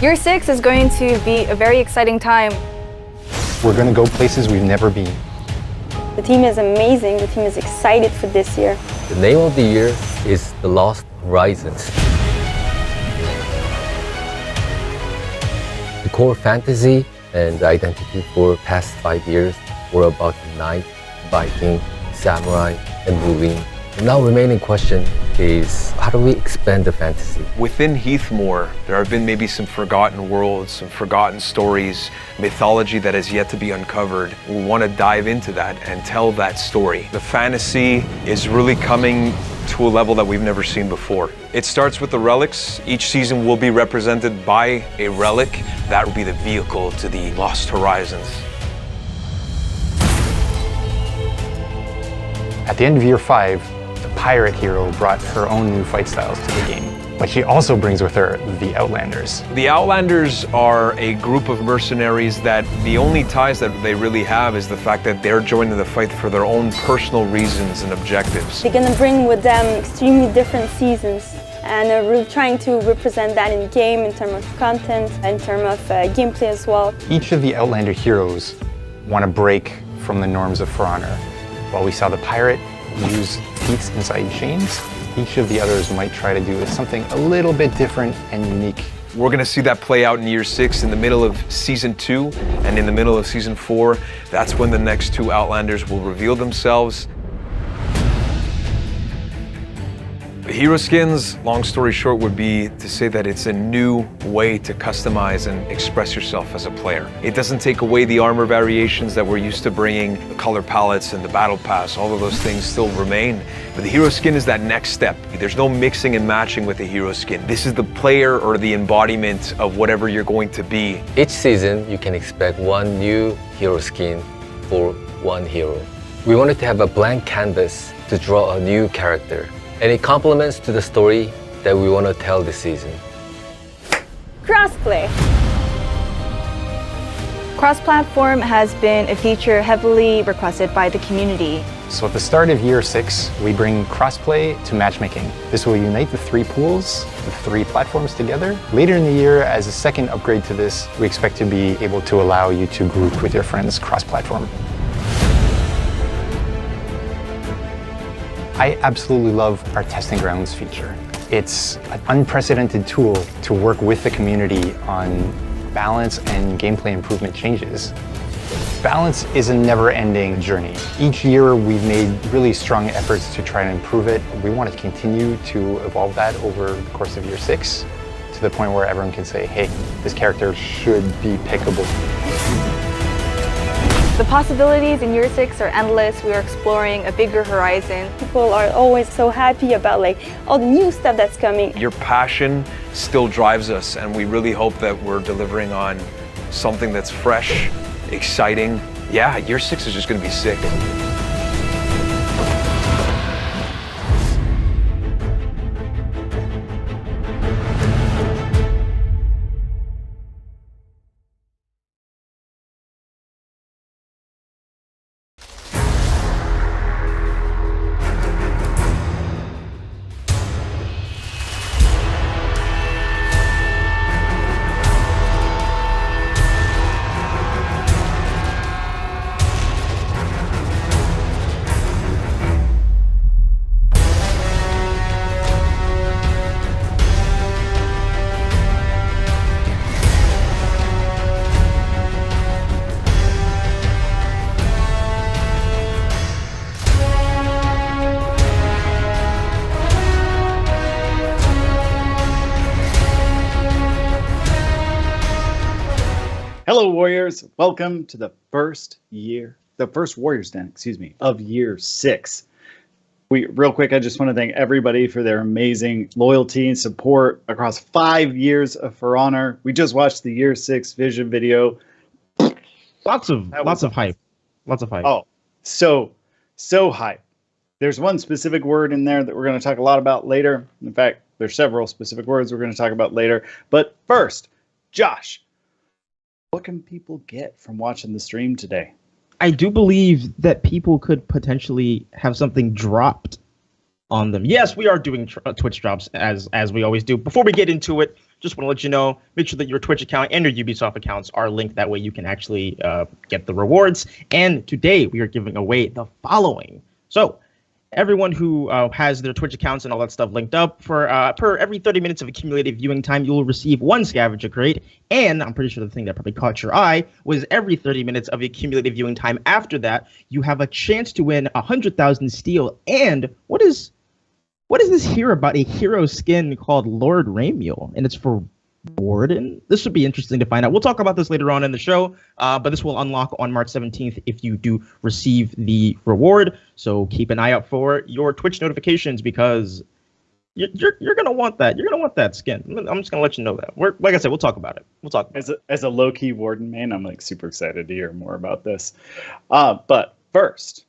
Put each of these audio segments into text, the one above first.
Year 6 is going to be a very exciting time. We're going to go places we've never been. The team is amazing. The team is excited for this year. The name of the year is The Lost Horizons. The core fantasy and identity for past 5 years were about the knight, Viking, samurai, and moving. The now remaining question is, how do we expand the fantasy? Within Heathmoor, there have been maybe some forgotten worlds, some forgotten stories, mythology that has yet to be uncovered. We want to dive into that and tell that story. The fantasy is really coming to a level that we've never seen before. It starts with the relics. Each season will be represented by a relic. That will be the vehicle to the Lost Horizons. At the end of year 5, the pirate hero brought her own new fight styles to the game. But she also brings with her the Outlanders. The Outlanders are a group of mercenaries that the only ties that they really have is the fact that they're joining the fight for their own personal reasons and objectives. They're going to bring with them extremely different seasons, and they're really trying to represent that in game in terms of content, in terms of gameplay as well. Each of the Outlander heroes want to break from the norms of For Honor. While we saw the pirate use feats inside chains, each of the others might try to do something a little bit different and unique. We're going to see that play out in year 6 in the middle of season 2 and in the middle of season 4. That's when the next 2 Outlanders will reveal themselves. The hero skins, long story short, would be to say that it's a new way to customize and express yourself as a player. It doesn't take away the armor variations that we're used to bringing, the color palettes and the battle pass, all of those things still remain. But the hero skin is that next step. There's no mixing and matching with the hero skin. This is the player or the embodiment of whatever you're going to be. Each season, you can expect one new hero skin for one hero. We wanted to have a blank canvas to draw a new character. And it complements to the story that we want to tell this season. Crossplay. Cross-platform has been a feature heavily requested by the community. So at the start of year 6, we bring crossplay to matchmaking. This will unite the 3 pools, the 3 platforms together. Later in the year, as a second upgrade to this, we expect to be able to allow you to group with your friends cross-platform. I absolutely love our testing grounds feature. It's an unprecedented tool to work with the community on balance and gameplay improvement changes. Balance is a never-ending journey. Each year we've made really strong efforts to try and improve it. We want to continue to evolve that over the course of year 6 to the point where everyone can say, hey, this character should be pickable. The possibilities in year 6 are endless. We are exploring a bigger horizon. People are always so happy about like all the new stuff that's coming. Your passion still drives us, and we really hope that we're delivering on something that's fresh, exciting. Yeah, year 6 is just going to be sick. Hello, Warriors. Welcome to the first Warriors Den, of year 6. Real quick, I just want to thank everybody for their amazing loyalty and support across 5 years of For Honor. We just watched the year 6 vision video. Lots of hype. Lots of hype. Oh, so hype. There's one specific word in there that we're going to talk a lot about later. In fact, there's several specific words we're going to talk about later. But first, Josh, what can people get from watching the stream today? I do believe that people could potentially have something dropped on them. Yes, we are doing Twitch drops as we always do. Before we get into it, just want to let you know, make sure that your Twitch account and your Ubisoft accounts are linked. That way you can actually get the rewards. And today we are giving away the following. So everyone who has their Twitch accounts and all that stuff linked up, for per every 30 minutes of accumulated viewing time, you will receive 1 scavenger crate. And I'm pretty sure the thing that probably caught your eye was every 30 minutes of accumulated viewing time after that, you have a chance to win 100,000 steel. And what is this here about a hero skin called Lord Ramiel? And it's for Warden? This would be interesting to find out. We'll talk about this later on in the show, but this will unlock on March 17th if you do receive the reward. So keep an eye out for your Twitch notifications, because you're gonna want that. You're gonna want that skin. I'm just gonna let you know that. Like I said, we'll talk about it. We'll talk about it. As a low-key Warden main, I'm like super excited to hear more about this. But first,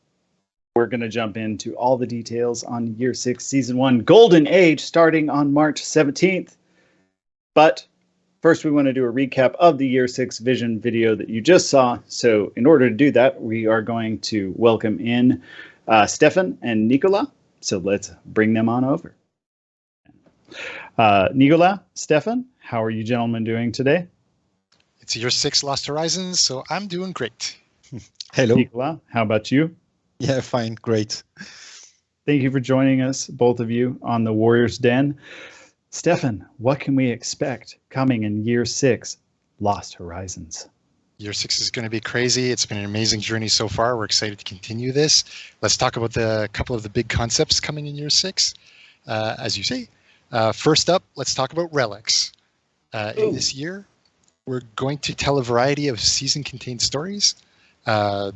we're going to jump into all the details on Year 6 Season 1 Golden Age starting on March 17th. But first, we want to do a recap of the Year 6 Vision video that you just saw. So in order to do that, we are going to welcome in Stefan and Nicola. So let's bring them on over. Nicola, Stefan, how are you gentlemen doing today? It's Year 6 Lost Horizons, so I'm doing great. Hello. Nicola, how about you? Yeah, fine, great. Thank you for joining us, both of you, on the Warriors Den. Stefan, what can we expect coming in Year 6 Lost Horizons? Year 6 is going to be crazy. It's been an amazing journey so far. We're excited to continue this. Let's talk about a couple of the big concepts coming in Year 6. as you say. First up, let's talk about relics. In this year, we're going to tell a variety of season-contained stories.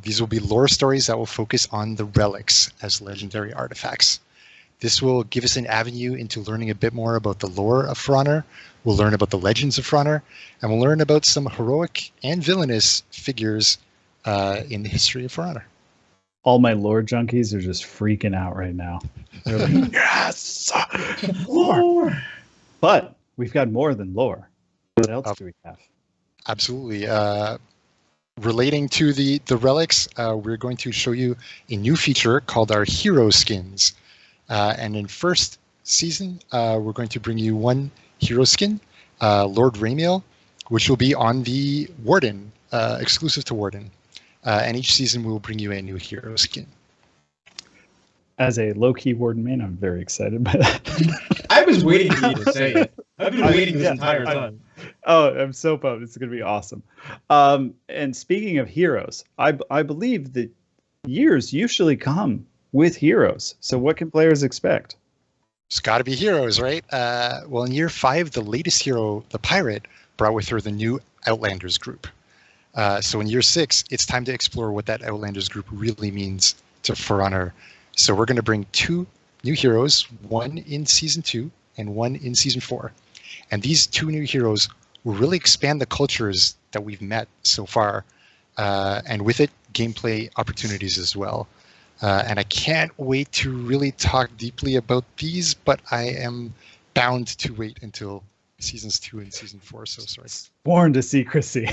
These will be lore stories that will focus on the relics as legendary artifacts. This will give us an avenue into learning a bit more about the lore of For Honor. We'll learn about the legends of For Honor, and we'll learn about some heroic and villainous figures in the history of For Honor. All my lore junkies are just freaking out right now. They're like, yes, lore. But we've got more than lore. What else do we have? Absolutely. Relating to the relics, we're going to show you a new feature called our hero skins. And in first season, we're going to bring you one hero skin, Lord Ramiel, which will be on the Warden, exclusive to Warden. And each season we will bring you a new hero skin. As a low-key Warden main, I'm very excited by that. I was waiting for you to say it. I've been waiting this entire time. I'm so pumped. It's going to be awesome. And speaking of heroes, I believe that years usually come with heroes. So what can players expect? It's got to be heroes, right? Well, in year 5, the latest hero, the pirate, brought with her the new Outlanders group. So in year 6, it's time to explore what that Outlanders group really means to For Honor. So we're going to bring 2 new heroes, one in Season 2 and one in Season 4. And these 2 new heroes will really expand the cultures that we've met so far. And with it, gameplay opportunities as well. And I can't wait to really talk deeply about these, but I am bound to wait until Seasons 2 and Season 4, so sorry. Sworn to secrecy.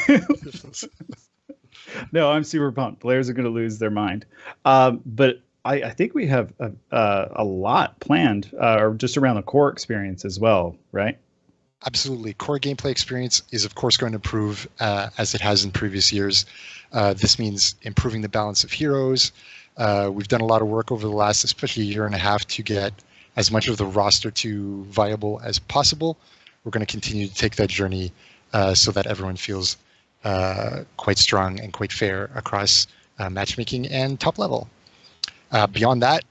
No, I'm super pumped. Players are going to lose their mind. But I think we have a lot planned, or just around the core experience as well, right? Absolutely. Core gameplay experience is, of course, going to improve as it has in previous years. This means improving the balance of heroes. We've done a lot of work over the last, especially year and a half, to get as much of the roster to viable as possible. We're going to continue to take that journey so that everyone feels quite strong and quite fair across matchmaking and top level. Beyond that,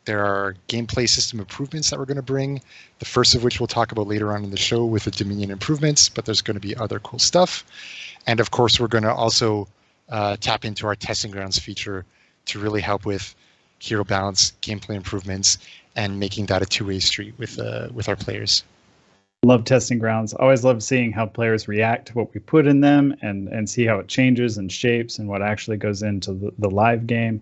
there are gameplay system improvements that we're going to bring, the first of which we'll talk about later on in the show with the Dominion improvements, but there's going to be other cool stuff. And of course, we're going to also tap into our testing grounds feature to really help with hero balance, gameplay improvements, and making that a two-way street with our players. Love testing grounds. Always love seeing how players react to what we put in them and see how it changes and shapes and what actually goes into the live game.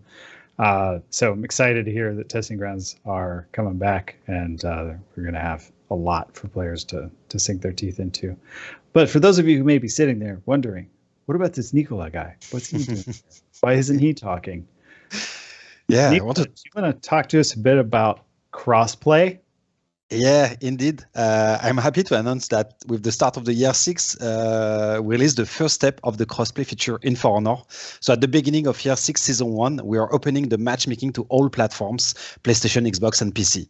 So I'm excited to hear that testing grounds are coming back, and we're going to have a lot for players to sink their teeth into. But for those of you who may be sitting there wondering, what about this Nicola guy? What's he doing? Why isn't he talking? Yeah, Nicola, do you want to talk to us a bit about crossplay? Yeah, indeed. I'm happy to announce that with the start of the year 6, we released the first step of the crossplay feature in For Honor. So at the beginning of year 6, season 1, we are opening the matchmaking to all platforms, PlayStation, Xbox, and PC.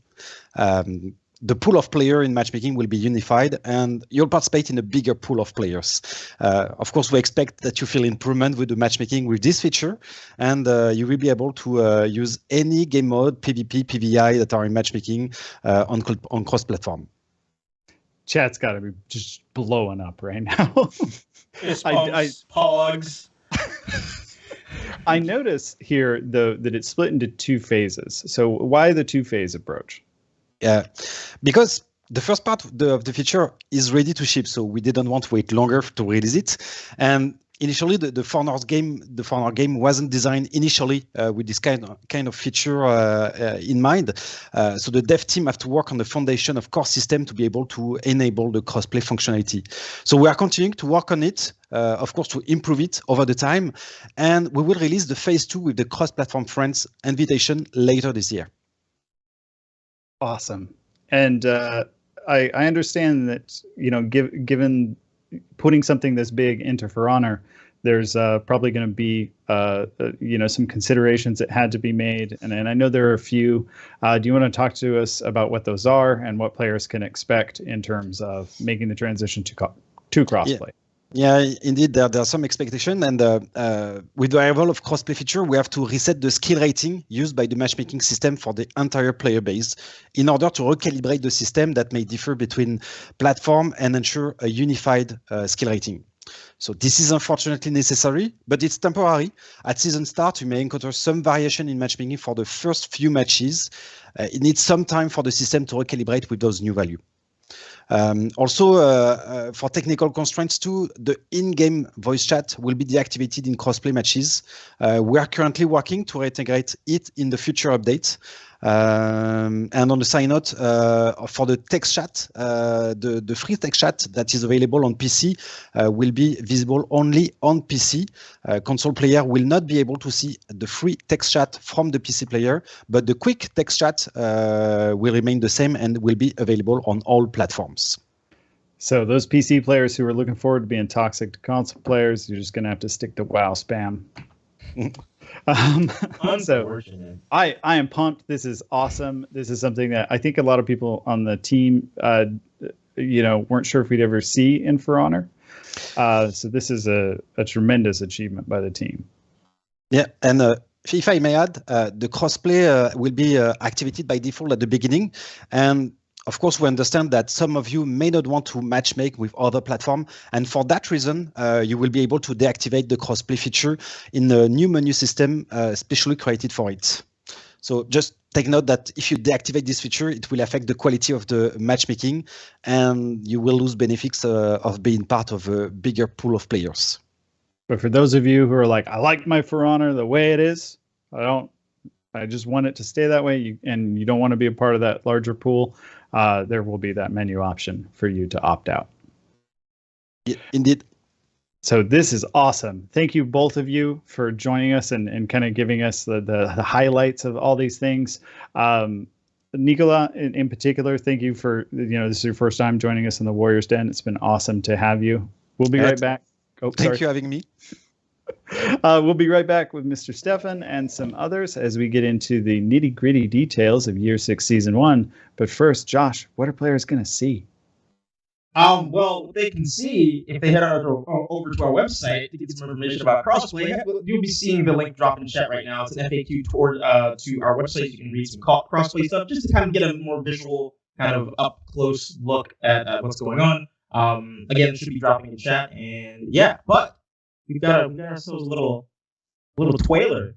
The pool of players in matchmaking will be unified, and you'll participate in a bigger pool of players. Of course, we expect that you feel improvement with the matchmaking with this feature, and you will be able to use any game mode, PvP, PvI that are in matchmaking on cross-platform. Chat's got to be just blowing up right now. Pogs. I notice here, though, that it's split into 2 phases. So why the 2-phase approach? Yeah, because the first part of the feature is ready to ship, so we didn't want to wait longer to release it. And initially, the For Honor game wasn't designed initially with this kind of feature in mind. So the dev team have to work on the foundation of core system to be able to enable the crossplay functionality. So we are continuing to work on it, of course, to improve it over the time. And we will release the phase 2 with the cross-platform friends invitation later this year. Awesome. And I understand that, given putting something this big into For Honor, there's probably going to be, some considerations that had to be made. And I know there are a few. Do you want to talk to us about what those are and what players can expect in terms of making the transition to crossplay? Yeah, indeed, there are some expectation, and with the arrival of crossplay feature, we have to reset the skill rating used by the matchmaking system for the entire player base in order to recalibrate the system that may differ between platform and ensure a unified skill rating. So this is unfortunately necessary, but it's temporary. At season start, you may encounter some variation in matchmaking for the first few matches. It needs some time for the system to recalibrate with those new values. Also, for technical constraints too, the in-game voice chat will be deactivated in crossplay matches. We are currently working to integrate it in the future updates. And on the side note, for the text chat, the free text chat that is available on PC will be visible only on PC. Console player will not be able to see the free text chat from the PC player, but the quick text chat will remain the same and will be available on all platforms. So those PC players who are looking forward to being toxic to console players, you're just going to have to stick to WoW spam. So I am pumped. This is awesome. This is something that I think a lot of people on the team, weren't sure if we'd ever see in For Honor. So this is a tremendous achievement by the team. Yeah, and if I may add, the crossplay will be activated by default at the beginning, and of course, we understand that some of you may not want to matchmake with other platforms, and for that reason, you will be able to deactivate the crossplay feature in a new menu system specially created for it. So just take note that if you deactivate this feature, it will affect the quality of the matchmaking, and you will lose benefits of being part of a bigger pool of players. But for those of you who are like, I like my For Honor the way it is, I just want it to stay that way, and you don't want to be a part of that larger pool, there will be that menu option for you to opt out. Yeah, indeed. So this is awesome. Thank you, both of you, for joining us and kind of giving us the highlights of all these things. Nicola, in particular, thank you for, this is your first time joining us in the Warriors Den. It's been awesome to have you. We'll be right back. Thank you for having me. We'll be right back with Mr. Stefan and some others as we get into the nitty-gritty details of Year 6 Season 1. But first, Josh, what are players going to see? Well, they can see if they head over to our website to get some information about Crossplay. You'll be seeing the link drop in chat right now. It's an FAQ to our website. You can read some Crossplay stuff just to kind of get a more visual, kind of up close look at what's going on. Again, it should be dropping in chat, and yeah, but we got ourselves a little trailer.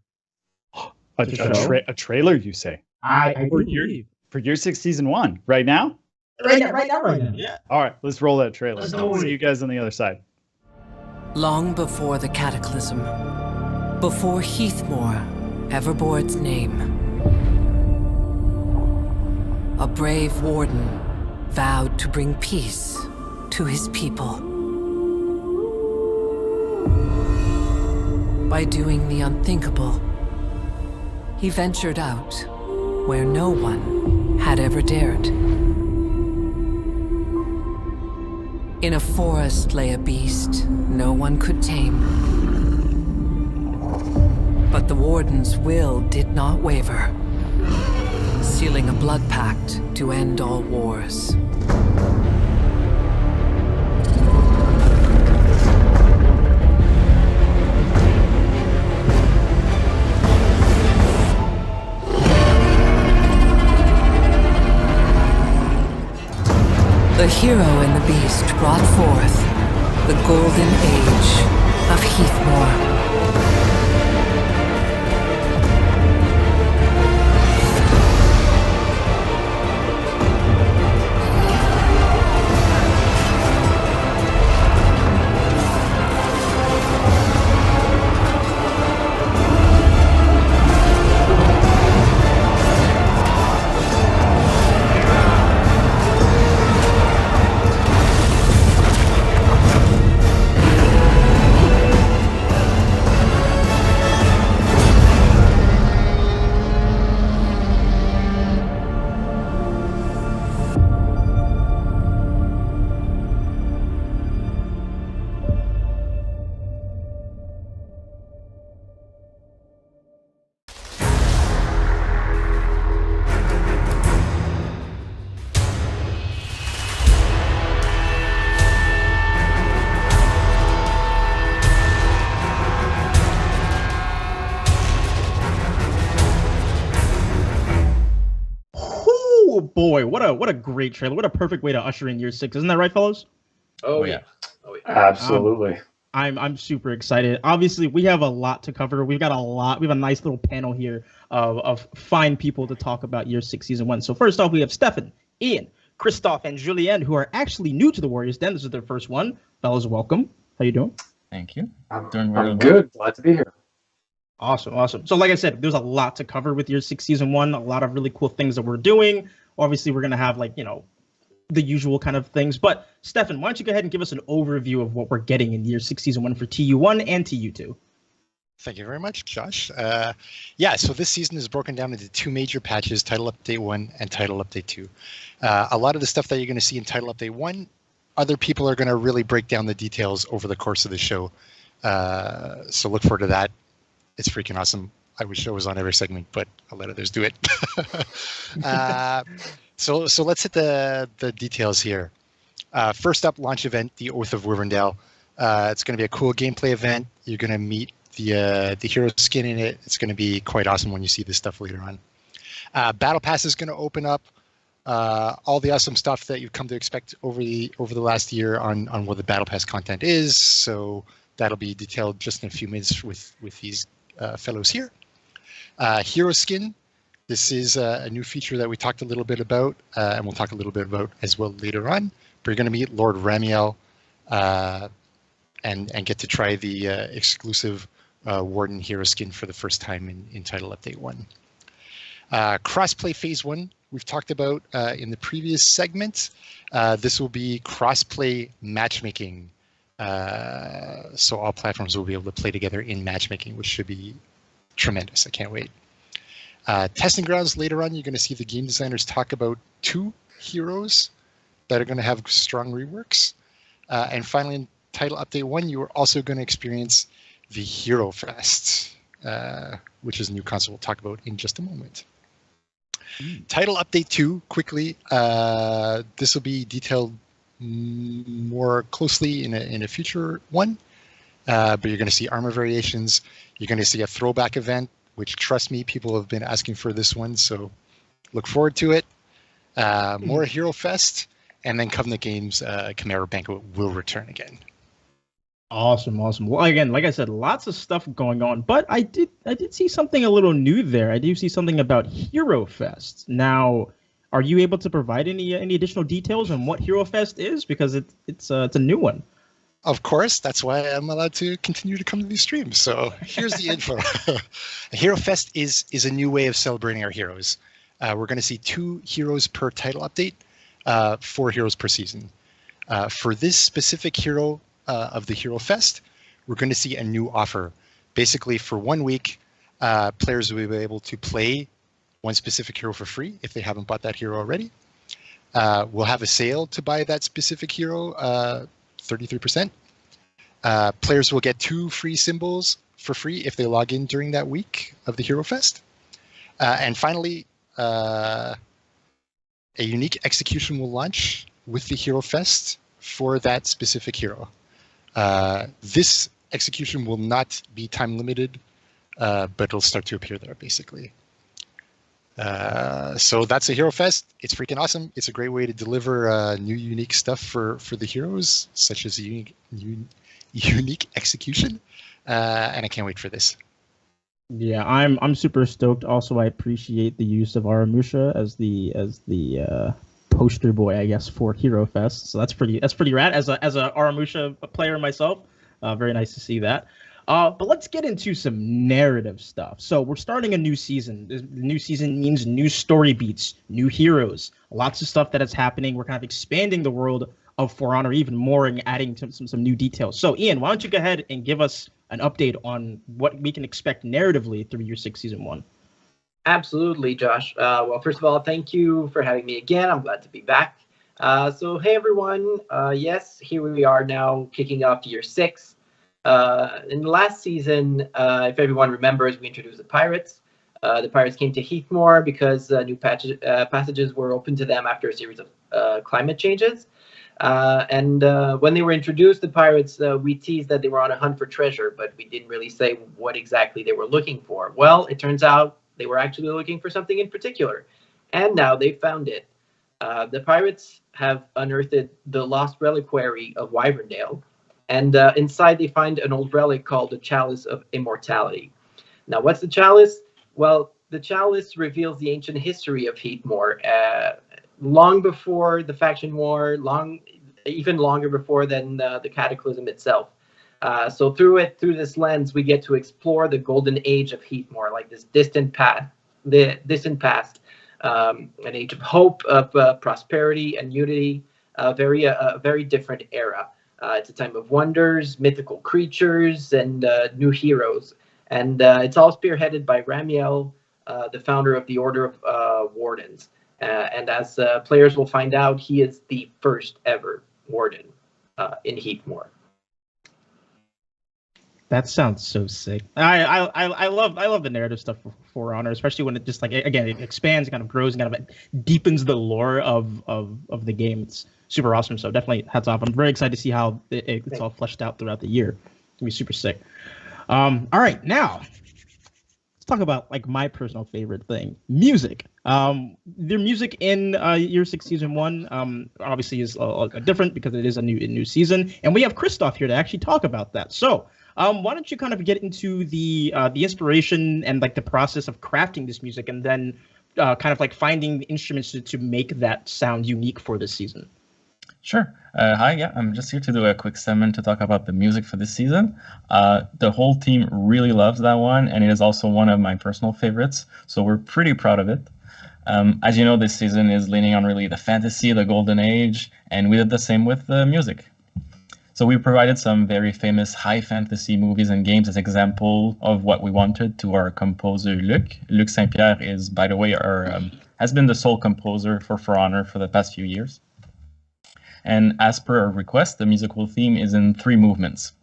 A trailer, you say? For Year 6 Season 1, right now? Right now. Yeah. All right, let's roll that trailer. See you guys on the other side. Long before the Cataclysm, before Heathmoor ever bore its name, a brave warden vowed to bring peace to his people. By doing the unthinkable, he ventured out where no one had ever dared. In a forest lay a beast no one could tame. But the warden's will did not waver, sealing a blood pact to end all wars. The hero and the beast brought forth the golden age of Heathmoor. Oh boy, what a great trailer! What a perfect way to usher in year 6, isn't that right, fellows? Oh yeah. Oh yeah. Absolutely. I'm super excited. Obviously, we have a lot to cover. We have a nice little panel here of fine people to talk about year 6, season 1. So first off, we have Stefan, Ian, Christoph, and Julienne, who are actually new to the Warriors Den. This is their first one. Fellas, welcome. How you doing? Thank you. I'm doing really well. Good. Glad to be here. Awesome. So like I said, there's a lot to cover with year 6, season 1. A lot of really cool things that we're doing. Obviously, we're gonna have the usual kind of things. But Stefan, why don't you go ahead and give us an overview of what we're getting in year 6, season 1 for TU1 and TU2? Thank you very much, Josh. So this season is broken down into 2 major patches, Title Update 1 and Title Update 2. A lot of the stuff that you're going to see in Title Update 1, other people are going to really break down the details over the course of the show. So look forward to that. It's freaking awesome. I wish I was on every segment, but I'll let others do it. So let's hit the details here. First up, launch event, the Oath of Wyverndale. It's going to be a cool gameplay event. You're going to meet the hero skin in it. It's going to be quite awesome when you see this stuff later on. Battle Pass is going to open up all the awesome stuff that you've come to expect over the last year on what the Battle Pass content is. So that'll be detailed just in a few minutes with these fellows here. Hero skin. This is a new feature that we talked a little bit about, and we'll talk a little bit about as well later on. But you're going to meet Lord Ramiel and get to try the exclusive Warden hero skin for the first time in Title Update 1. Crossplay Phase 1, we've talked about in the previous segment. This will be crossplay matchmaking. So all platforms will be able to play together in matchmaking, which should be tremendous. I can't wait. Testing grounds, later on, you're going to see the game designers talk about 2 heroes that are going to have strong reworks. And finally, in Title Update 1, you are also going to experience the Hero Fest, which is a new concept we'll talk about in just a moment. Title Update 2, quickly. This will be detailed more closely in a future one. But you're going to see armor variations. You're going to see a throwback event, which, trust me, people have been asking for this one, so look forward to it. More Hero Fest, and then Covenant Games Chimera Banquet will return again. Awesome. Well, again, like I said, lots of stuff going on, but I did see something a little new there. I do see something about Hero Fest. Now, are you able to provide any additional details on what Hero Fest is? Because it's a new one. Of course, that's why I'm allowed to continue to come to these streams. So here's the info. Hero Fest is a new way of celebrating our heroes. We're going to see 2 heroes per title update, 4 heroes per season. For this specific hero of the Hero Fest, we're going to see a new offer. Basically, for 1 week, players will be able to play one specific hero for free if they haven't bought that hero already. We'll have a sale to buy that specific hero, 33%. Players will get 2 free symbols for free if they log in during that week of the Hero Fest. And finally, a unique execution will launch with the Hero Fest for that specific hero. This execution will not be time limited, but it'll start to appear there basically. So that's a Hero Fest. It's freaking awesome. It's a great way to deliver new unique stuff for the heroes, such as a unique execution. And I can't wait for this. Yeah, I'm super stoked. Also, I appreciate the use of Aramusha as the poster boy, I guess, for Hero Fest. So that's pretty rad. As a Aramusha player myself, very nice to see that. But let's get into some narrative stuff. So we're starting a new season. The new season means new story beats, new heroes, lots of stuff that is happening. We're kind of expanding the world of For Honor even more and adding some new details. So Ian, why don't you go ahead and give us an update on what we can expect narratively through year 6, season 1? Absolutely, Josh. Well, first of all, thank you for having me again. I'm glad to be back. So hey, everyone. Yes, here we are now kicking off year 6. In the last season, if everyone remembers, we introduced the pirates. The pirates came to Heathmore because new passages were open to them after a series of climate changes. And when they were introduced, the pirates, we teased that they were on a hunt for treasure, but we didn't really say what exactly they were looking for. Well, it turns out they were actually looking for something in particular. and now they found it. The pirates have unearthed the lost reliquary of Wyverndale, and inside they find an old relic called the Chalice of Immortality. Now, what's the Chalice? Well, the Chalice reveals the ancient history of Heathmoor, long before the faction war, even longer before than the Cataclysm itself. So through this lens, we get to explore the golden age of Heathmoor, like this distant past, an age of hope, of prosperity and unity, a very different era. It's a time of wonders, mythical creatures, and new heroes. And it's all spearheaded by Ramiel, the founder of the Order of Wardens. And as players will find out, he is the first ever Warden in Heathmoor. That sounds so sick. I love the narrative stuff for Honor, especially when it just like again it expands, kind of grows, and kind of deepens the lore of the game. It's super awesome. So definitely hats off. I'm very excited to see how it's all fleshed out throughout the year. It's gonna be super sick. All right, now let's talk about like my personal favorite thing, music. Their music in Year 6 Season 1 obviously is different because it is a new season, and we have Christoph here to actually talk about that. So. Why don't you kind of get into the inspiration and like the process of crafting this music, and then kind of like finding the instruments to make that sound unique for this season? Sure. Hi, yeah, I'm just here to do a quick segment to talk about the music for this season. The whole team really loves that one, and it is also one of my personal favorites, so we're pretty proud of it. As you know, this season is leaning on really the fantasy, the golden age, and we did the same with the music. So we provided some very famous high fantasy movies and games as example of what we wanted to our composer Luc. Luc Saint-Pierre is, by the way, has been the sole composer for Honor for the past few years. And as per our request, the musical theme is in 3 movements.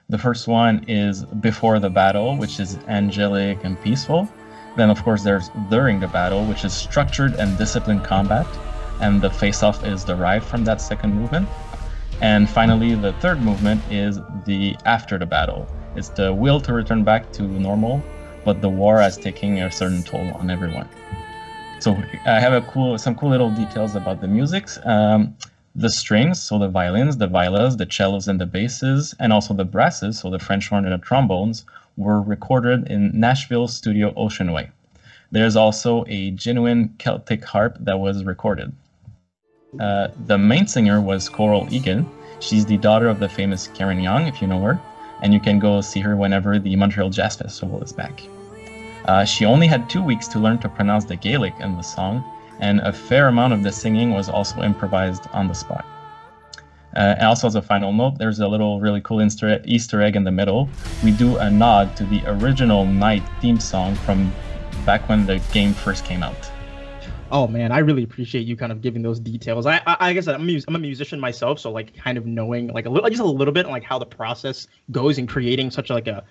The first one is before the battle, which is angelic and peaceful. Then, of course, there's during the battle, which is structured and disciplined combat. And the face-off is derived from that second movement. And finally, the third movement is the after the battle. It's the will to return back to normal, but the war has taken a certain toll on everyone. So I have some cool little details about the music. The strings, so the violins, the violas, the cellos and the basses, and also the brasses, so the French horn and the trombones, were recorded in Nashville studio Ocean Way. There's also a genuine Celtic harp that was recorded. The main singer was Coral Egan. She's the daughter of the famous Karen Young, if you know her, and you can go see her whenever the Montreal Jazz Festival is back. She only had 2 weeks to learn to pronounce the Gaelic in the song, and a fair amount of the singing was also improvised on the spot. And also as a final note, there's a little really cool Easter egg in the middle. We do a nod to the original Night theme song from back when the game first came out. Oh man, I really appreciate you kind of giving those details. I guess I'm a musician myself, so like kind of knowing like just a little bit like how the process goes in creating such like a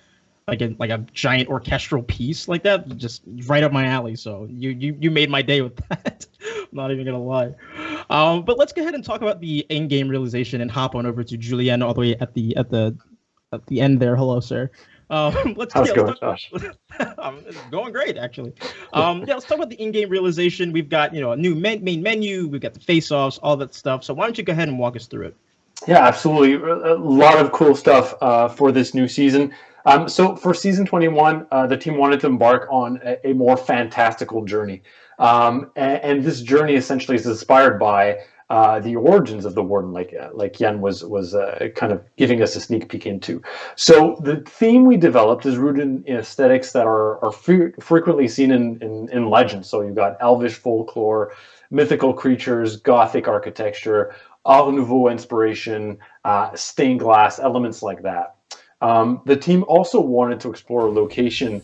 giant orchestral piece like that, just right up my alley. So you made my day with that. I'm not even gonna lie. But let's go ahead and talk about the in-game realization and hop on over to Julien all the way at the end there. Hello, sir. How's it going, Josh? It's going great, actually. Let's talk about the in-game realization. We've got a new main menu. We've got the face-offs, all that stuff. So why don't you go ahead and walk us through it? Yeah, absolutely. A lot of cool stuff for this new season. So for season 21, the team wanted to embark on a more fantastical journey. And this journey essentially is inspired by the origins of the Warden, like Yen was kind of giving us a sneak peek into. So the theme we developed is rooted in aesthetics that are frequently seen in legends. So you've got Elvish folklore, mythical creatures, Gothic architecture, Art Nouveau inspiration, stained glass, elements like that. The team also wanted to explore a location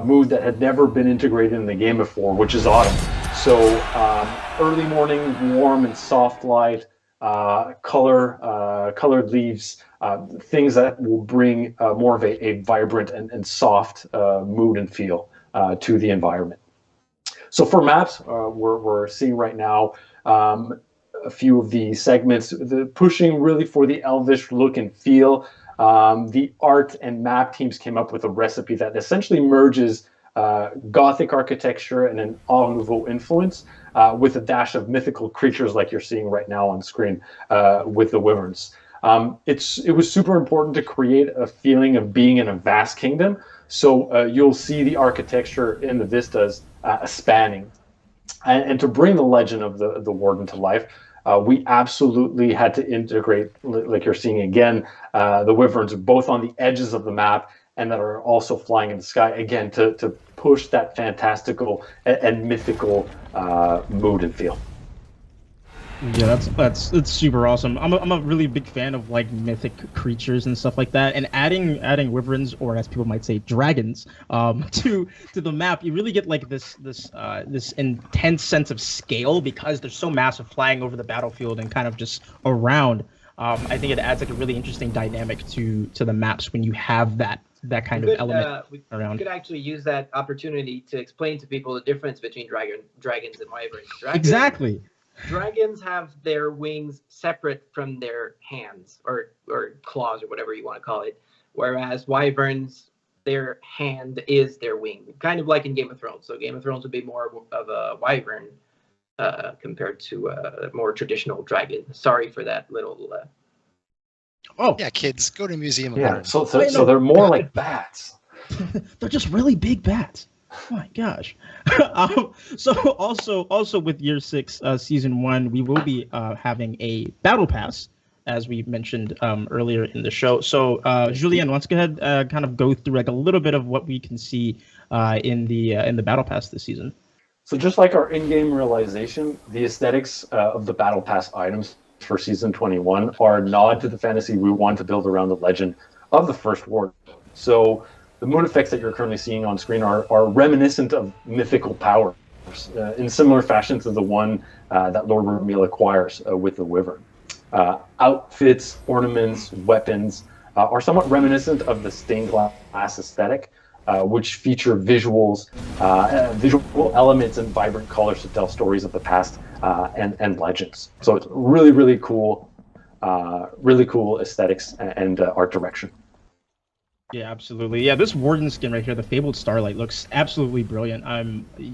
mood that had never been integrated in the game before, which is autumn. So early morning, warm and soft light, colored leaves, things that will bring more of a vibrant and soft mood and feel to the environment. So for maps, we're seeing right now a few of the segments, pushing really for the Elvish look and feel. The art and map teams came up with a recipe that essentially merges Gothic architecture and an Art Nouveau influence, with a dash of mythical creatures like you're seeing right now on screen with the Wyverns. It was super important to create a feeling of being in a vast kingdom. So you'll see the architecture in the vistas spanning. And to bring the legend of the Warden to life, we absolutely had to integrate, like you're seeing again, the Wyverns both on the edges of the map and that are also flying in the sky, again, to push that fantastical and mythical mood and feel. Yeah, that's super awesome. I'm a really big fan of like mythic creatures and stuff like that, and adding wyverns, or as people might say, dragons, to the map. You really get like this intense sense of scale because they're so massive, flying over the battlefield and kind of just around. I think it adds like a really interesting dynamic to the maps when you have that kind of element around. We could actually use that opportunity to explain to people the difference between dragons and wyverns. Exactly. Dragons have their wings separate from their hands or claws or whatever you want to call it, whereas wyverns, their hand is their wing, kind of like in Game of Thrones. So Game of Thrones would be more of a wyvern compared to a more traditional dragon. Sorry for that little. Oh yeah, kids, go to a museum. And Yeah, learn. so they're more like bats. They're just really big bats. Oh my gosh. So also with Year 6 Season 1, we will be having a battle pass, as we mentioned earlier in the show. So Julien, let's go ahead kind of go through like a little bit of what we can see in the battle pass this season. So just like our in-game realization, the aesthetics of the battle pass items for Season 21 are a nod to the fantasy we want to build around the legend of the First Warden. So the moon effects that you're currently seeing on screen are reminiscent of mythical powers in similar fashion to the one that Lord Reveal acquires with the Wyvern. Outfits, ornaments, weapons are somewhat reminiscent of the stained glass aesthetic, which feature visual elements and vibrant colors to tell stories of the past and legends. So it's really, really cool aesthetics and art direction. Yeah, absolutely. Yeah, this Warden skin right here, the Fabled Starlight, looks absolutely brilliant.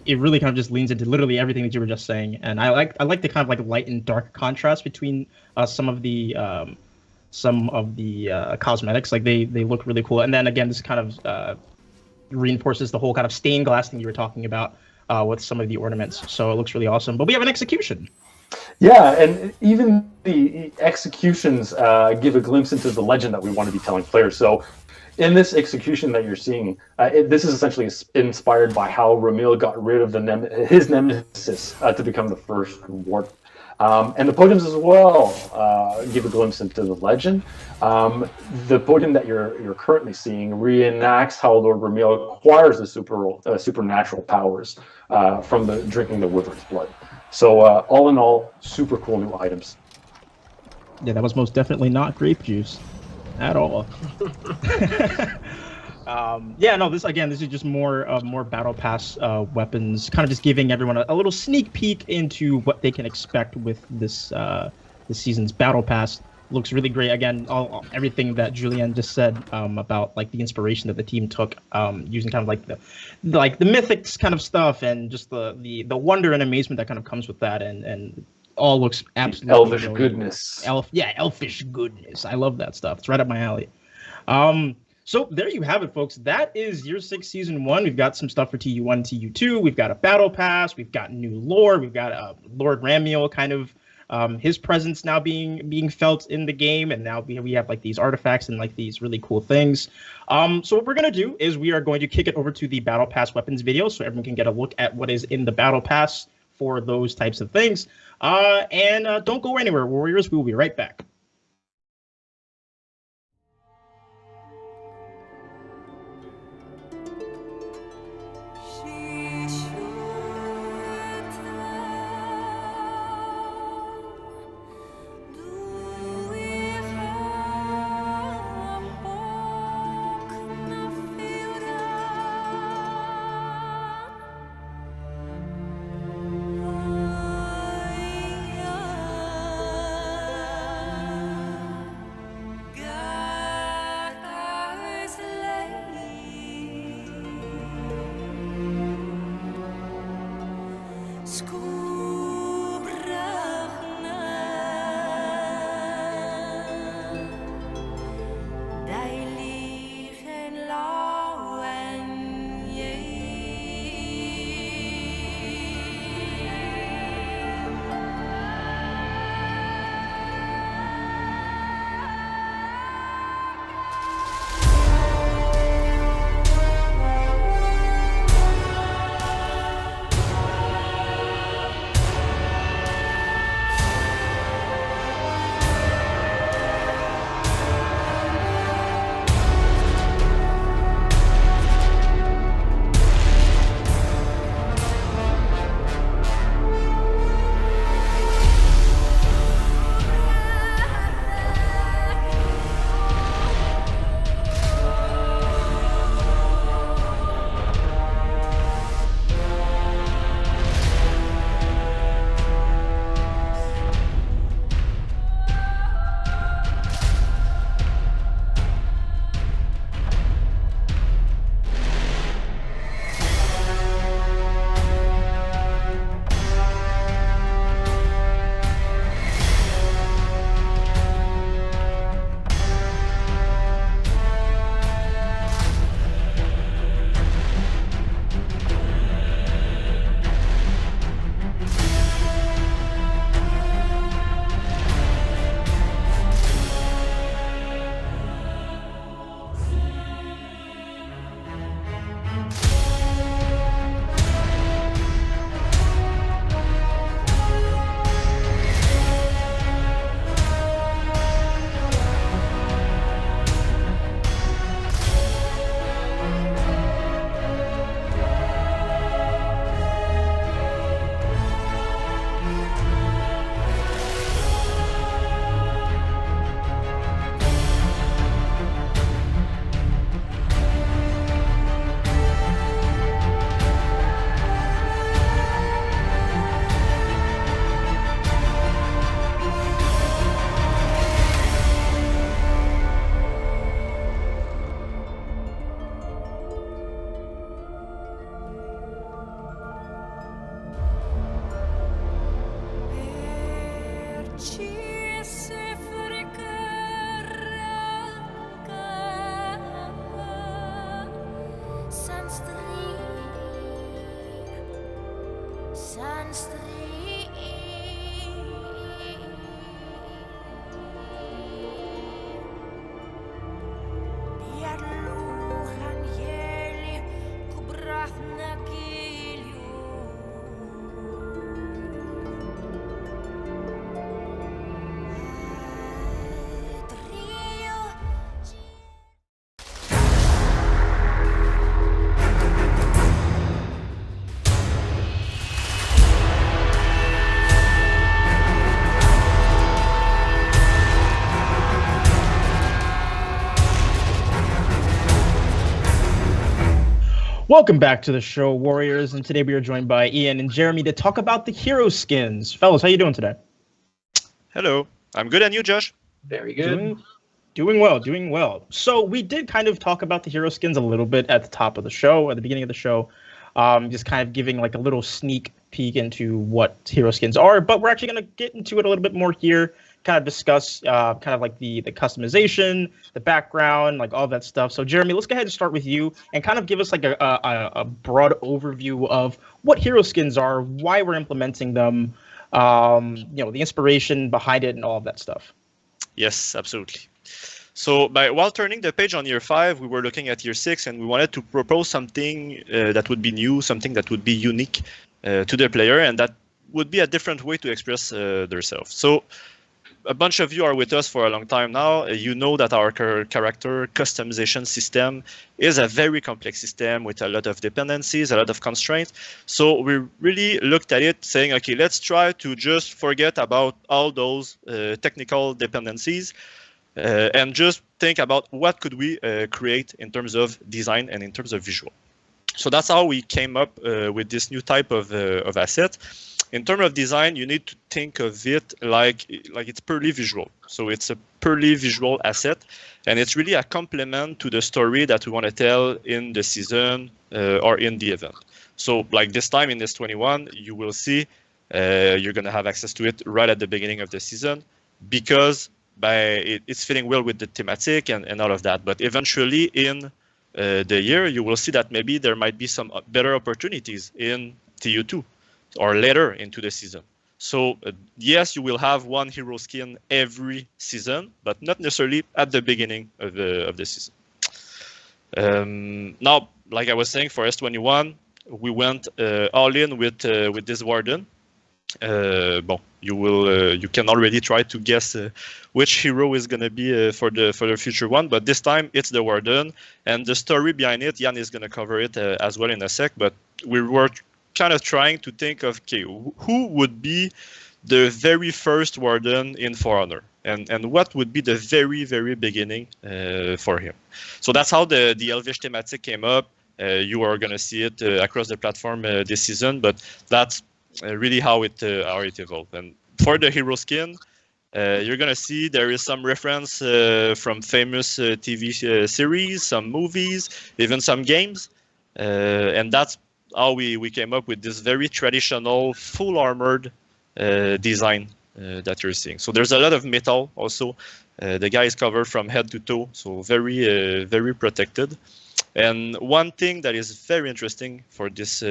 It really kind of just leans into literally everything that you were just saying, and I like the kind of like light and dark contrast between some of the cosmetics. Like they look really cool, and then again, this kind of reinforces the whole kind of stained glass thing you were talking about with some of the ornaments. So it looks really awesome. But we have an execution. Yeah, and even the executions give a glimpse into the legend that we want to be telling players. So in this execution that you're seeing, this is essentially inspired by how Ramil got rid of his nemesis to become the first warden. And the podiums as well give a glimpse into the legend. The podium that you're currently seeing reenacts how Lord Ramil acquires the supernatural powers from drinking the Wyvern's blood. So all in all, super cool new items. Yeah, that was most definitely not grape juice at all. This is just more battle pass weapons, kind of just giving everyone a little sneak peek into what they can expect with this season's battle pass. Looks really great. Again, everything that Julien just said about like the inspiration that the team took, using kind of like the mythics kind of stuff, and just the wonder and amazement that kind of comes with that, and all looks absolutely elvish brilliant. Goodness. Elfish goodness. I love that stuff. It's right up my alley. So there you have it, folks. That is Year 6 Season 1. We've got some stuff for TU1, TU2. We've got a battle pass. We've got new lore. We've got Lord Ramiel kind of his presence now being felt in the game, and now we have like these artifacts and like these really cool things. So what we're gonna do is we are going to kick it over to the battle pass weapons video, so everyone can get a look at what is in the battle pass for those types of things. And don't go anywhere, Warriors. We will be right back. Welcome back to the show, Warriors, and today we are joined by Ian and Jeremy to talk about the hero skins. Fellas, how you doing today? Hello, I'm good, and you, Josh? Very good. Doing well. So we did kind of talk about the hero skins a little bit at the top of the show, at the beginning of the show, just kind of giving like a little sneak peek into what hero skins are, but we're actually going to get into it a little bit more here, kind of discuss kind of like the customization, the background, like all that stuff. So Jeremy, let's go ahead and start with you and kind of give us like a broad overview of what hero skins are, why we're implementing them, the inspiration behind it and all of that stuff. Yes, absolutely. So while turning the page on year 5, we were looking at year 6, and we wanted to propose something that would be new, something that would be unique to the player, and that would be a different way to express themselves. So a bunch of you are with us for a long time now. You know that our character customization system is a very complex system with a lot of dependencies, a lot of constraints. So we really looked at it saying, okay, let's try to just forget about all those technical dependencies and just think about what could we create in terms of design and in terms of visual. So that's how we came up with this new type of asset. In terms of design, you need to think of it like it's purely visual. So it's a purely visual asset, and it's really a complement to the story that we want to tell in the season or in the event. So like this time in this 21, you will see you're going to have access to it right at the beginning of the season because it's fitting well with the thematic and all of that. But eventually in the year, you will see that maybe there might be some better opportunities in TU2 or later into the season. So yes, you will have one hero skin every season, but not necessarily at the beginning of the season. Now, like I was saying, for S21, we went all in with this Warden. You can already try to guess which hero is going to be for the future one, but this time it's the Warden, and the story behind it, Jan is going to cover it as well in a sec, but we were kind of trying to think of, okay, who would be the very first Warden in For Honor, and what would be the very, very beginning for him. So that's how the Elvish thematic came up. You are going to see it across the platform this season, but that's really how it evolved. And for the hero skin, you're going to see there is some reference from famous TV series, some movies, even some games, and that's how we came up with this very traditional, full armored design that you're seeing. So there's a lot of metal also. The guy is covered from head to toe, so very, very protected. And one thing that is very interesting for this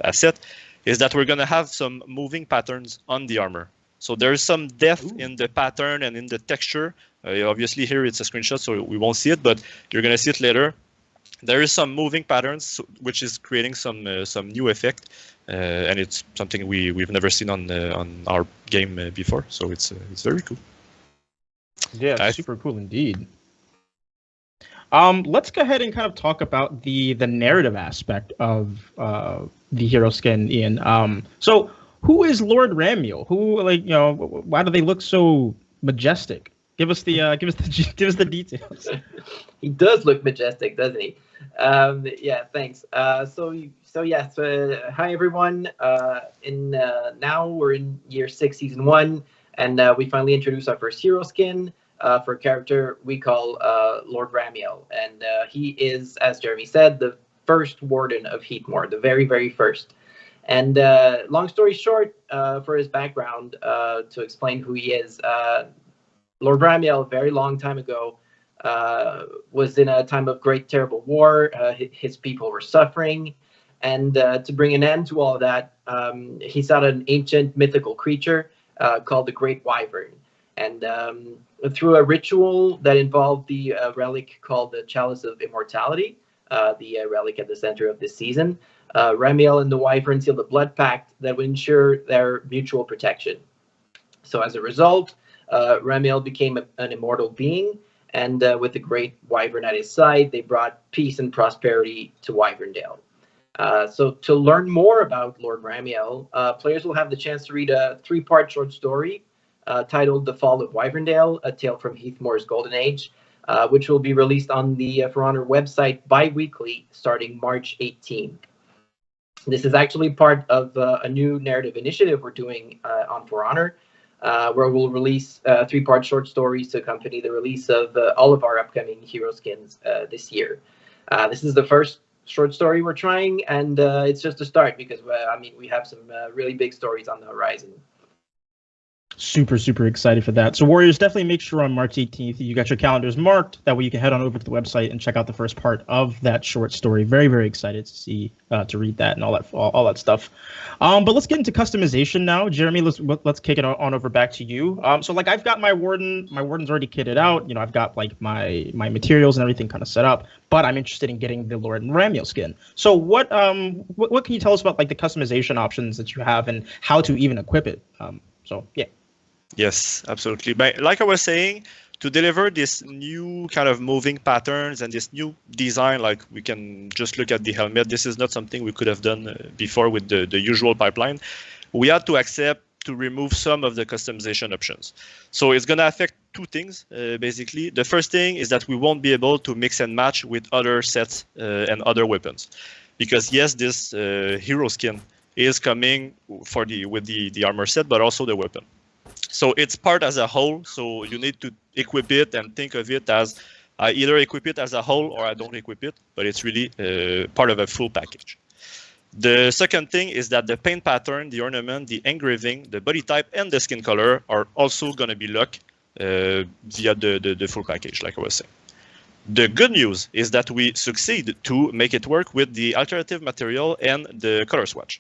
asset is that we're going to have some moving patterns on the armor. So there's some depth in the pattern and in the texture. Obviously here it's a screenshot, so we won't see it, but you're going to see it later. There is some moving patterns, which is creating some new effect, and it's something we've never seen on our game before. So it's very cool. Yeah, super cool indeed. Let's go ahead and kind of talk about the narrative aspect of the hero skin, Ian. So who is Lord Ramiel? Why do they look so majestic? Give us the details. He does look majestic, doesn't he? Yeah, thanks. Hi everyone. Now we're in year 6, season 1, and we finally introduced our first hero skin for a character we call Lord Ramiel, and he is, as Jeremy said, the first Warden of Heathmore, the very, very first. And long story short, for his background, to explain who he is, Lord Ramiel, a very long time ago, was in a time of great, terrible war. His people were suffering. And to bring an end to all of that, he sought an ancient mythical creature called the Great Wyvern. And through a ritual that involved the relic called the Chalice of Immortality, the relic at the center of this season, Ramiel and the Wyvern sealed a blood pact that would ensure their mutual protection. So as a result, Ramiel became an immortal being, and with the Great Wyvern at his side, they brought peace and prosperity to Wyverndale. So to learn more about Lord Ramiel, players will have the chance to read a 3-part short story titled The Fall of Wyverndale, A Tale from Heathmoor's Golden Age, which will be released on the For Honor website bi-weekly starting March 18. This is actually part of a new narrative initiative we're doing on For Honor, where we'll release 3-part short stories to accompany the release of all of our upcoming hero skins this year. This is the first short story we're trying, and it's just a start because, we have some really big stories on the horizon. Super excited for that. So Warriors, definitely make sure on March 18th you got your calendars marked. That way you can head on over to the website and check out the first part of that short story. Very excited to see to read that and all that stuff. But let's get into customization now. Jeremy, let's kick it on over back to you. So like I've got my warden's already kitted out. I've got like my materials and everything kind of set up. But I'm interested in getting the Lord Ramiel skin. So what can you tell us about like the customization options that you have and how to even equip it? So yeah. Yes, absolutely. But like I was saying, to deliver this new kind of moving patterns and this new design, like we can just look at the helmet, this is not something we could have done before with the usual pipeline. We had to accept to remove some of the customization options. So it's going to affect 2 things, basically. The first thing is that we won't be able to mix and match with other sets and other weapons. Because yes, this hero skin is coming with the armor set, but also the weapon. So it's part as a whole, so you need to equip it and think of it as I either equip it as a whole or I don't equip it, but it's really part of a full package. The second thing is that the paint pattern, the ornament, the engraving, the body type, and the skin color are also going to be locked via the full package, like I was saying. The good news is that we succeed to make it work with the alternative material and the color swatch,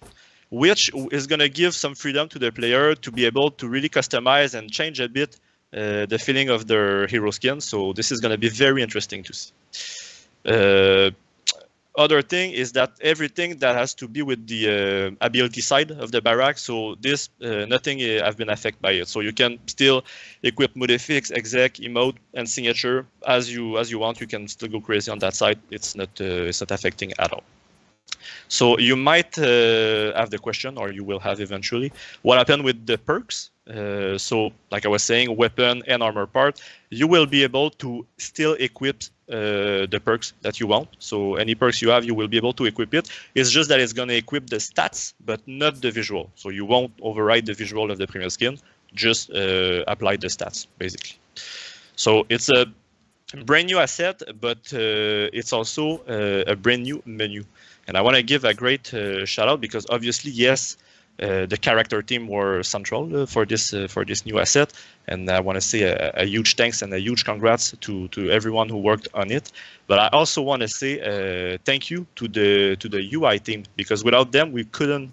which is going to give some freedom to the player to be able to really customize and change a bit the feeling of their hero skin. So this is going to be very interesting to see. Other thing is that everything that has to be with the ability side of the barrack, so this nothing have been affected by it. So you can still equip modifix, exec, emote, and signature as you want. You can still go crazy on that side. It's not affecting at all. So you might have the question, or you will have eventually, what happened with the perks? So like I was saying, weapon and armor part, you will be able to still equip the perks that you want. So any perks you have, you will be able to equip it. It's just that it's going to equip the stats, but not the visual. So you won't override the visual of the premium skin, just apply the stats, basically. So it's a brand new asset, but it's also a brand new menu. And I want to give a great shout out because obviously, yes, the character team were central for this new asset, and I want to say a huge thanks and a huge congrats to everyone who worked on it. But I also want to say thank you to the UI team, because without them we couldn't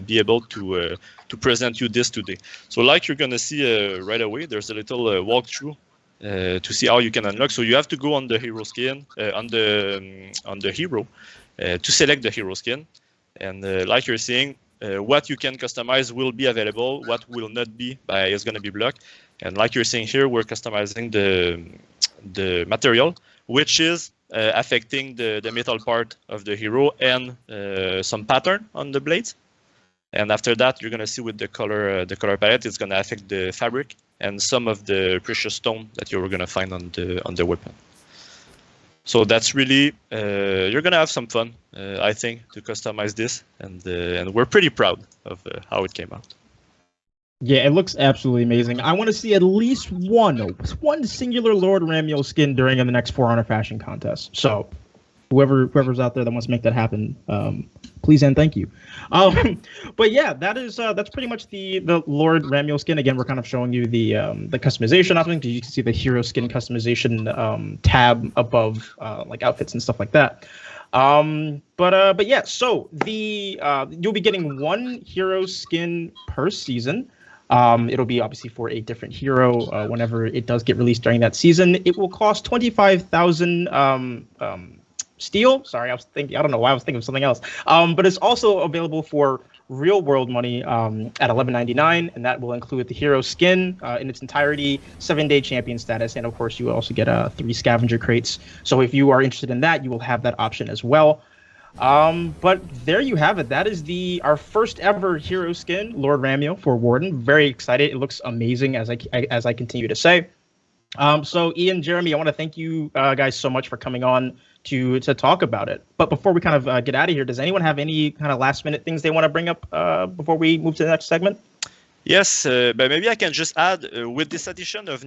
be able to present you this today. So like you're gonna see right away, there's a little walkthrough to see how you can unlock. So you have to go on the hero skin on the hero. To select the hero skin, and like you're seeing, what you can customize will be available, what will not be is going to be blocked. And like you're seeing here, we're customizing the material, which is affecting the metal part of the hero and some pattern on the blades. And after that, you're going to see with the color palette, it's going to affect the fabric and some of the precious stone that you're going to find on the weapon. So that's really, you're going to have some fun, I think, to customize this. And we're pretty proud of how it came out. Yeah, it looks absolutely amazing. I want to see at least one singular Lord Ramiel skin during the next For Honor fashion contest. So whoever's out there that wants to make that happen, please and thank you. But yeah, that's pretty much the Lord Ramiel skin. Again, we're kind of showing you the customization option. You can see the hero skin customization tab above like outfits and stuff like that. But yeah, so you'll be getting one hero skin per season. It'll be obviously for a different hero whenever it does get released during that season. It will cost 25,000 steel. Sorry, I don't know why I was thinking of something else. But it's also available for real world money at $11.99, and that will include the hero skin in its entirety, 7-day champion status, and of course you will also get 3 scavenger crates. So if you are interested in that, you will have that option as well. But there you have it. That is our first ever hero skin, Lord Ramiel, for Warden. Very excited. It looks amazing, as I continue to say. So Ian, Jeremy, I want to thank you guys so much for coming on to talk about it. But before we kind of get out of here, does anyone have any kind of last minute things they want to bring up before we move to the next segment? Yes, but maybe I can just add, with this addition of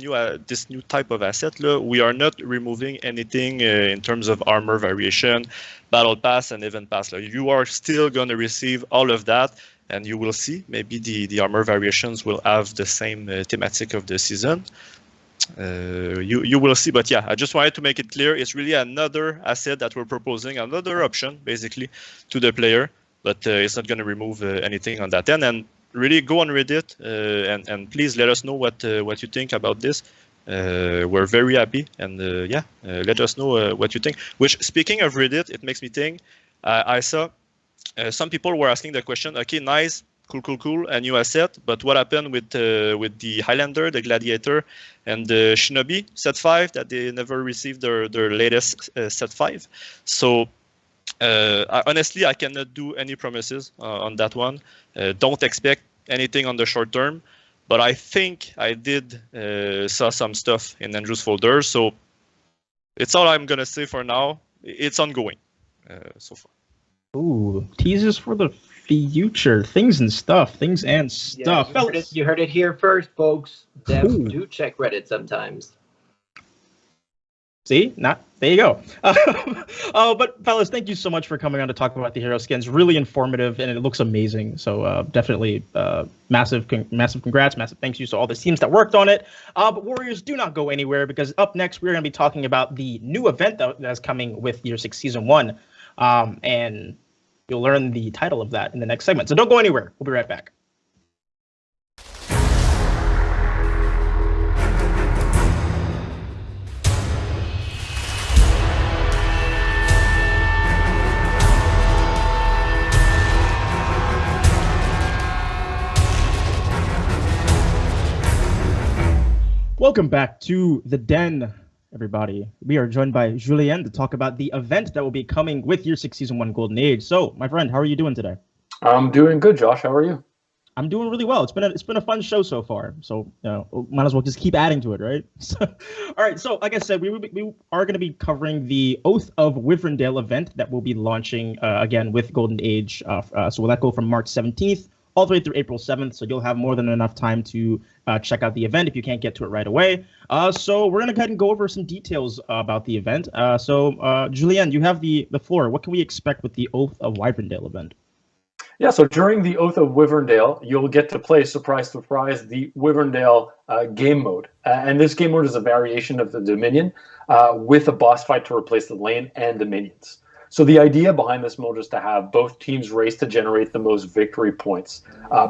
this new type of asset, we are not removing anything in terms of armor variation, battle pass, and event pass. You are still going to receive all of that, and you will see maybe the armor variations will have the same thematic of the season. You will see, but yeah, I just wanted to make it clear. It's really another asset that we're proposing, another option basically to the player, but it's not going to remove anything on that end. And really go on Reddit and please let us know what you think about this. We're very happy, and let us know what you think. Which, speaking of Reddit, it makes me think. I saw some people were asking the question. Okay, nice. Cool, a new asset. But what happened with the Highlander, the Gladiator, and the Shinobi set 5 that they never received their latest set 5? So honestly, I cannot do any promises on that one. Don't expect anything on the short term. But I think I did saw some stuff in Andrew's folder. So it's all I'm gonna say for now. It's ongoing so far. Ooh, teasers for the future, things and stuff. Yeah, you heard it here first, folks. Devs do check Reddit sometimes. See, there you go. But fellas, thank you so much for coming on to talk about the hero skins. Really informative, and it looks amazing. So definitely massive congrats, massive thank you to all the teams that worked on it. But Warriors, do not go anywhere, because up next we're going to be talking about the new event that's coming with Year 6 Season 1. And you'll learn the title of that in the next segment. So don't go anywhere. We'll be right back. Welcome back to The Den, everybody. We are joined by Julien to talk about the event that will be coming with Year 6 Season 1 Golden Age. So, my friend, how are you doing today? I'm doing good, Josh. How are you? I'm doing really well. It's been a fun show so far. So, might as well just keep adding to it, right? All right. So, like I said, we are going to be covering the Oath of Wyverndale event that will be launching again with Golden Age. So, will that go from March 17th all the way through April 7th? So you'll have more than enough time to check out the event if you can't get to it right away. So we're going to go ahead and go over some details about the event. So Julien, you have the floor. What can we expect with the Oath of Wyverndale event? Yeah, so during the Oath of Wyverndale, you'll get to play, surprise, surprise, the Wyverndale game mode. And this game mode is a variation of the Dominion with a boss fight to replace the lane and Dominions. So the idea behind this mode is to have both teams race to generate the most victory points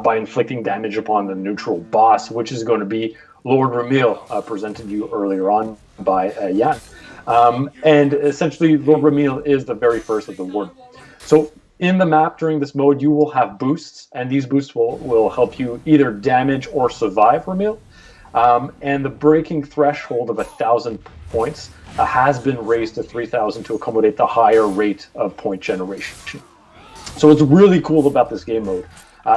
by inflicting damage upon the neutral boss, which is going to be Lord Ramiel, presented you earlier on by Jan. And essentially, Lord Ramiel is the very first of the Warden. So in the map during this mode, you will have boosts, and these boosts will help you either damage or survive Ramiel. And the breaking threshold of 1,000 points has been raised to 3,000 to accommodate the higher rate of point generation. So what's really cool about this game mode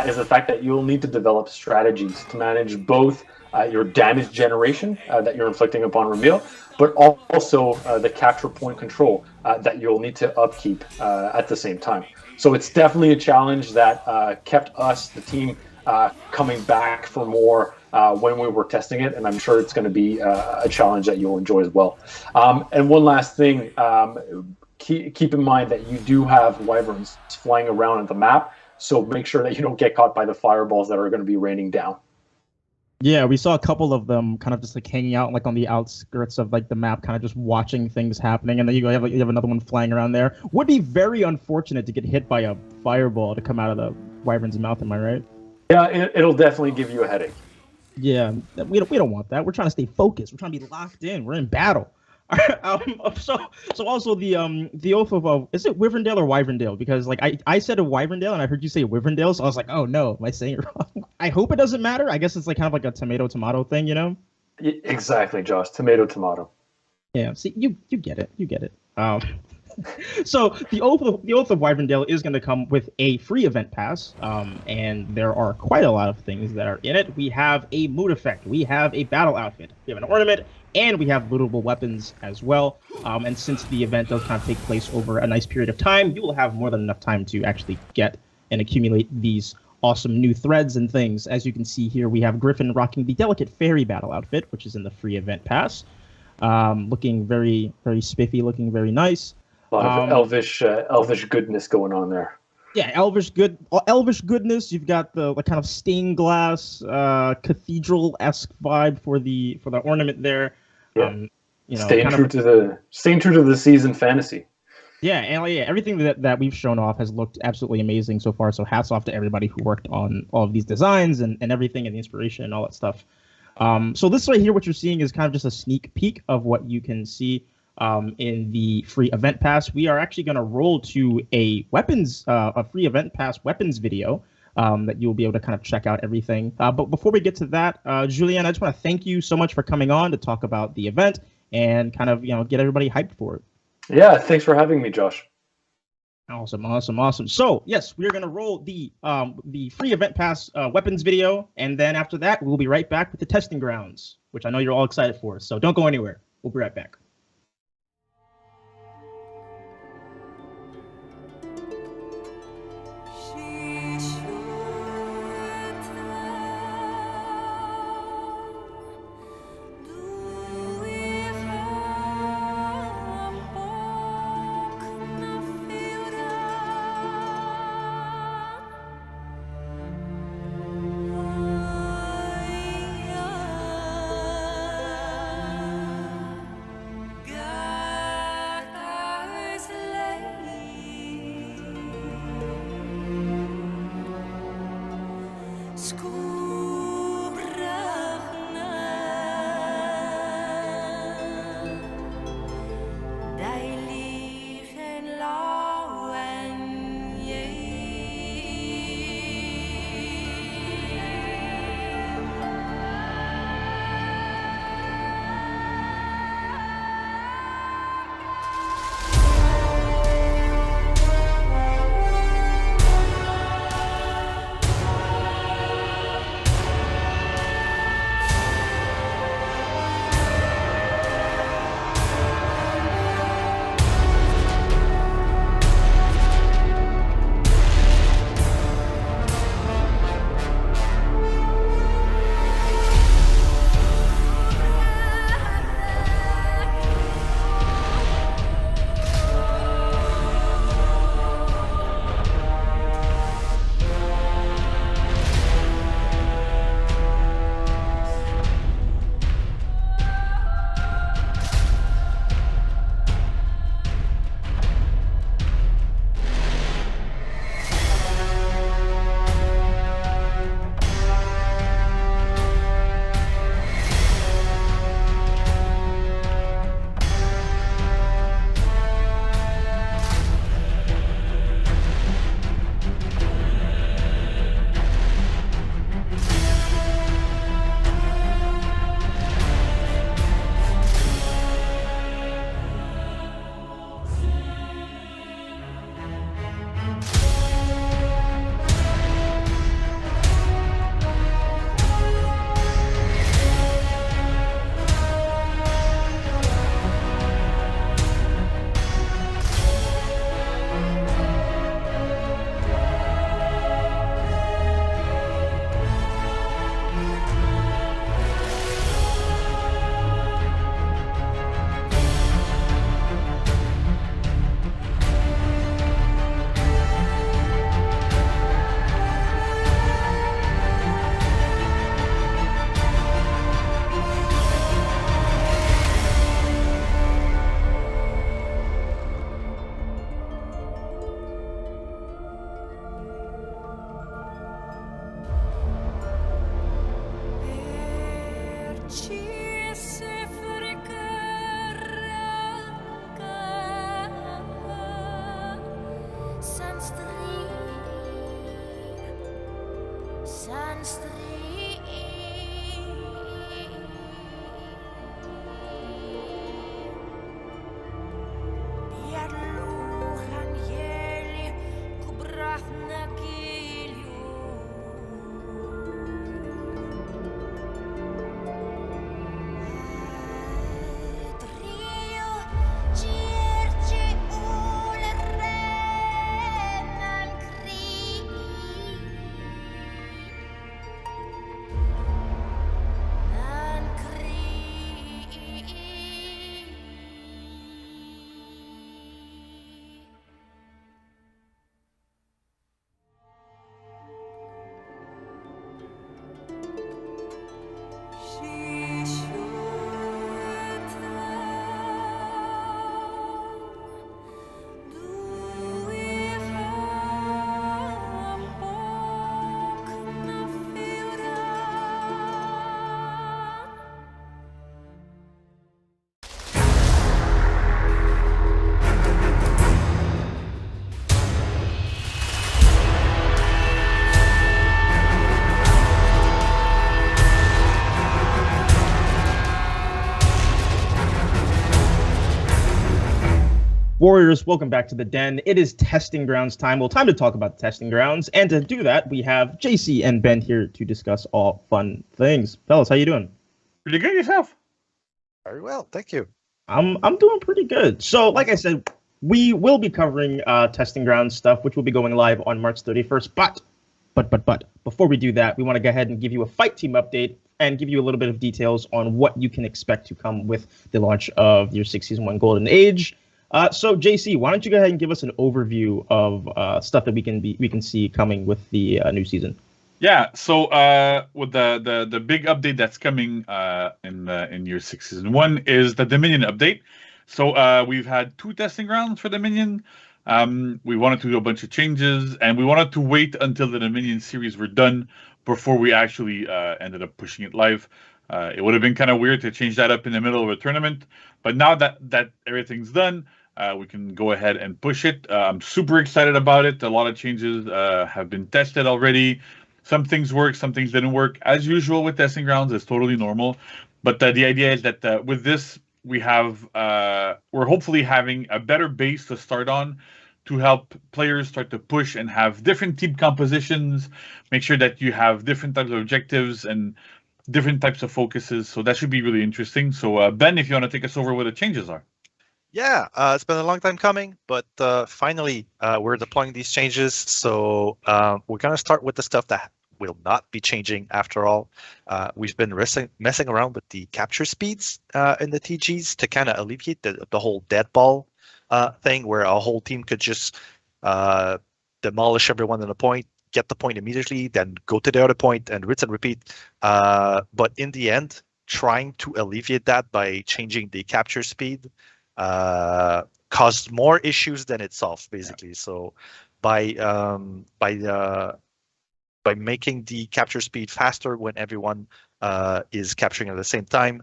is the fact that you'll need to develop strategies to manage both your damage generation that you're inflicting upon Ramiel, but also the capture point control that you'll need to upkeep at the same time. So it's definitely a challenge that kept us, the team, coming back for more when we were testing it, and I'm sure it's going to be a challenge that you'll enjoy as well. And one last thing, keep in mind that you do have wyverns flying around at the map, so make sure that you don't get caught by the fireballs that are going to be raining down. Yeah, we saw a couple of them kind of just like hanging out like on the outskirts of like the map, kind of just watching things happening, and then you have another one flying around there. Would be very unfortunate to get hit by a fireball to come out of the wyvern's mouth. Am I right? Yeah, it'll definitely give you a headache. Yeah, we don't want that. We're trying to stay focused. We're trying to be locked in. We're in battle. So also the oath of is it Wyverndale or Wyverndale? Because like I said a Wyverndale and I heard you say Wyverndale, so I was like, oh no, am I saying it wrong? I hope it doesn't matter. I guess it's like kind of like a tomato thing, you know? Exactly, Josh. Tomato. Yeah. See, you get it. You get it. So the oath of Wyverndale is going to come with a free event pass, and there are quite a lot of things that are in it. We have a mood effect, we have a battle outfit, we have an ornament, and we have lootable weapons as well. And since the event does kind of take place over a nice period of time, you will have more than enough time to actually get and accumulate these awesome new threads and things. As you can see here, we have Griffin rocking the delicate fairy battle outfit, which is in the free event pass, looking very, very spiffy, looking very nice. A lot of elvish goodness going on there. Yeah, elvish goodness. You've got the kind of stained glass, cathedral-esque vibe for the ornament there. Yeah. Staying true to the season fantasy. Yeah, and everything that we've shown off has looked absolutely amazing so far. So hats off to everybody who worked on all of these designs and everything, and the inspiration and all that stuff. So this right here, what you're seeing is kind of just a sneak peek of what you can see in the free event pass. We are actually going to roll to a free event pass weapons video that you'll be able to kind of check out everything. But before we get to that, Julianne, I just want to thank you so much for coming on to talk about the event and kind of get everybody hyped for it. Yeah, thanks for having me, Josh. Awesome. So yes, we're gonna roll the free event pass weapons video, and then after that, we'll be right back with the testing grounds, which I know you're all excited for. So don't go anywhere. We'll be right back. Warriors, welcome back to the den. It is testing grounds time. Well, time to talk about the testing grounds. And to do that, we have JC and Ben here to discuss all fun things. Fellas, how you doing? Pretty good yourself. Very well, thank you. I'm doing pretty good. So, like I said, we will be covering testing grounds stuff, which will be going live on March 31st. But before we do that, we want to go ahead and give you a fight team update and give you a little bit of details on what you can expect to come with the launch of your 6 Season 1 Golden Age. So JC, why don't you go ahead and give us an overview of stuff that we can see coming with the new season? Yeah, so with the big update that's coming in year 6 Season 1 is the Dominion update. So we've had 2 testing grounds for Dominion. We wanted to do a bunch of changes, and we wanted to wait until the Dominion series were done before we actually ended up pushing it live. It would have been kind of weird to change that up in the middle of a tournament, but now that everything's done, we can go ahead and push it. I'm super excited about it. A lot of changes have been tested already. Some things work, some things didn't work. As usual with testing grounds, it's totally normal. But the idea is that with this, we're hopefully having a better base to start on to help players start to push and have different team compositions, make sure that you have different types of objectives and different types of focuses. So that should be really interesting. So Ben, if you want to take us over what the changes are. Yeah, it's been a long time coming, but finally we're deploying these changes. So we're going to start with the stuff that will not be changing after all. We've been messing around with the capture speeds in the TGs to kind of alleviate the whole dead ball thing where a whole team could just demolish everyone in a point, get the point immediately, then go to the other point and rinse and repeat. But in the end, trying to alleviate that by changing the capture speed caused more issues than it solved, basically. So by making the capture speed faster when everyone is capturing at the same time,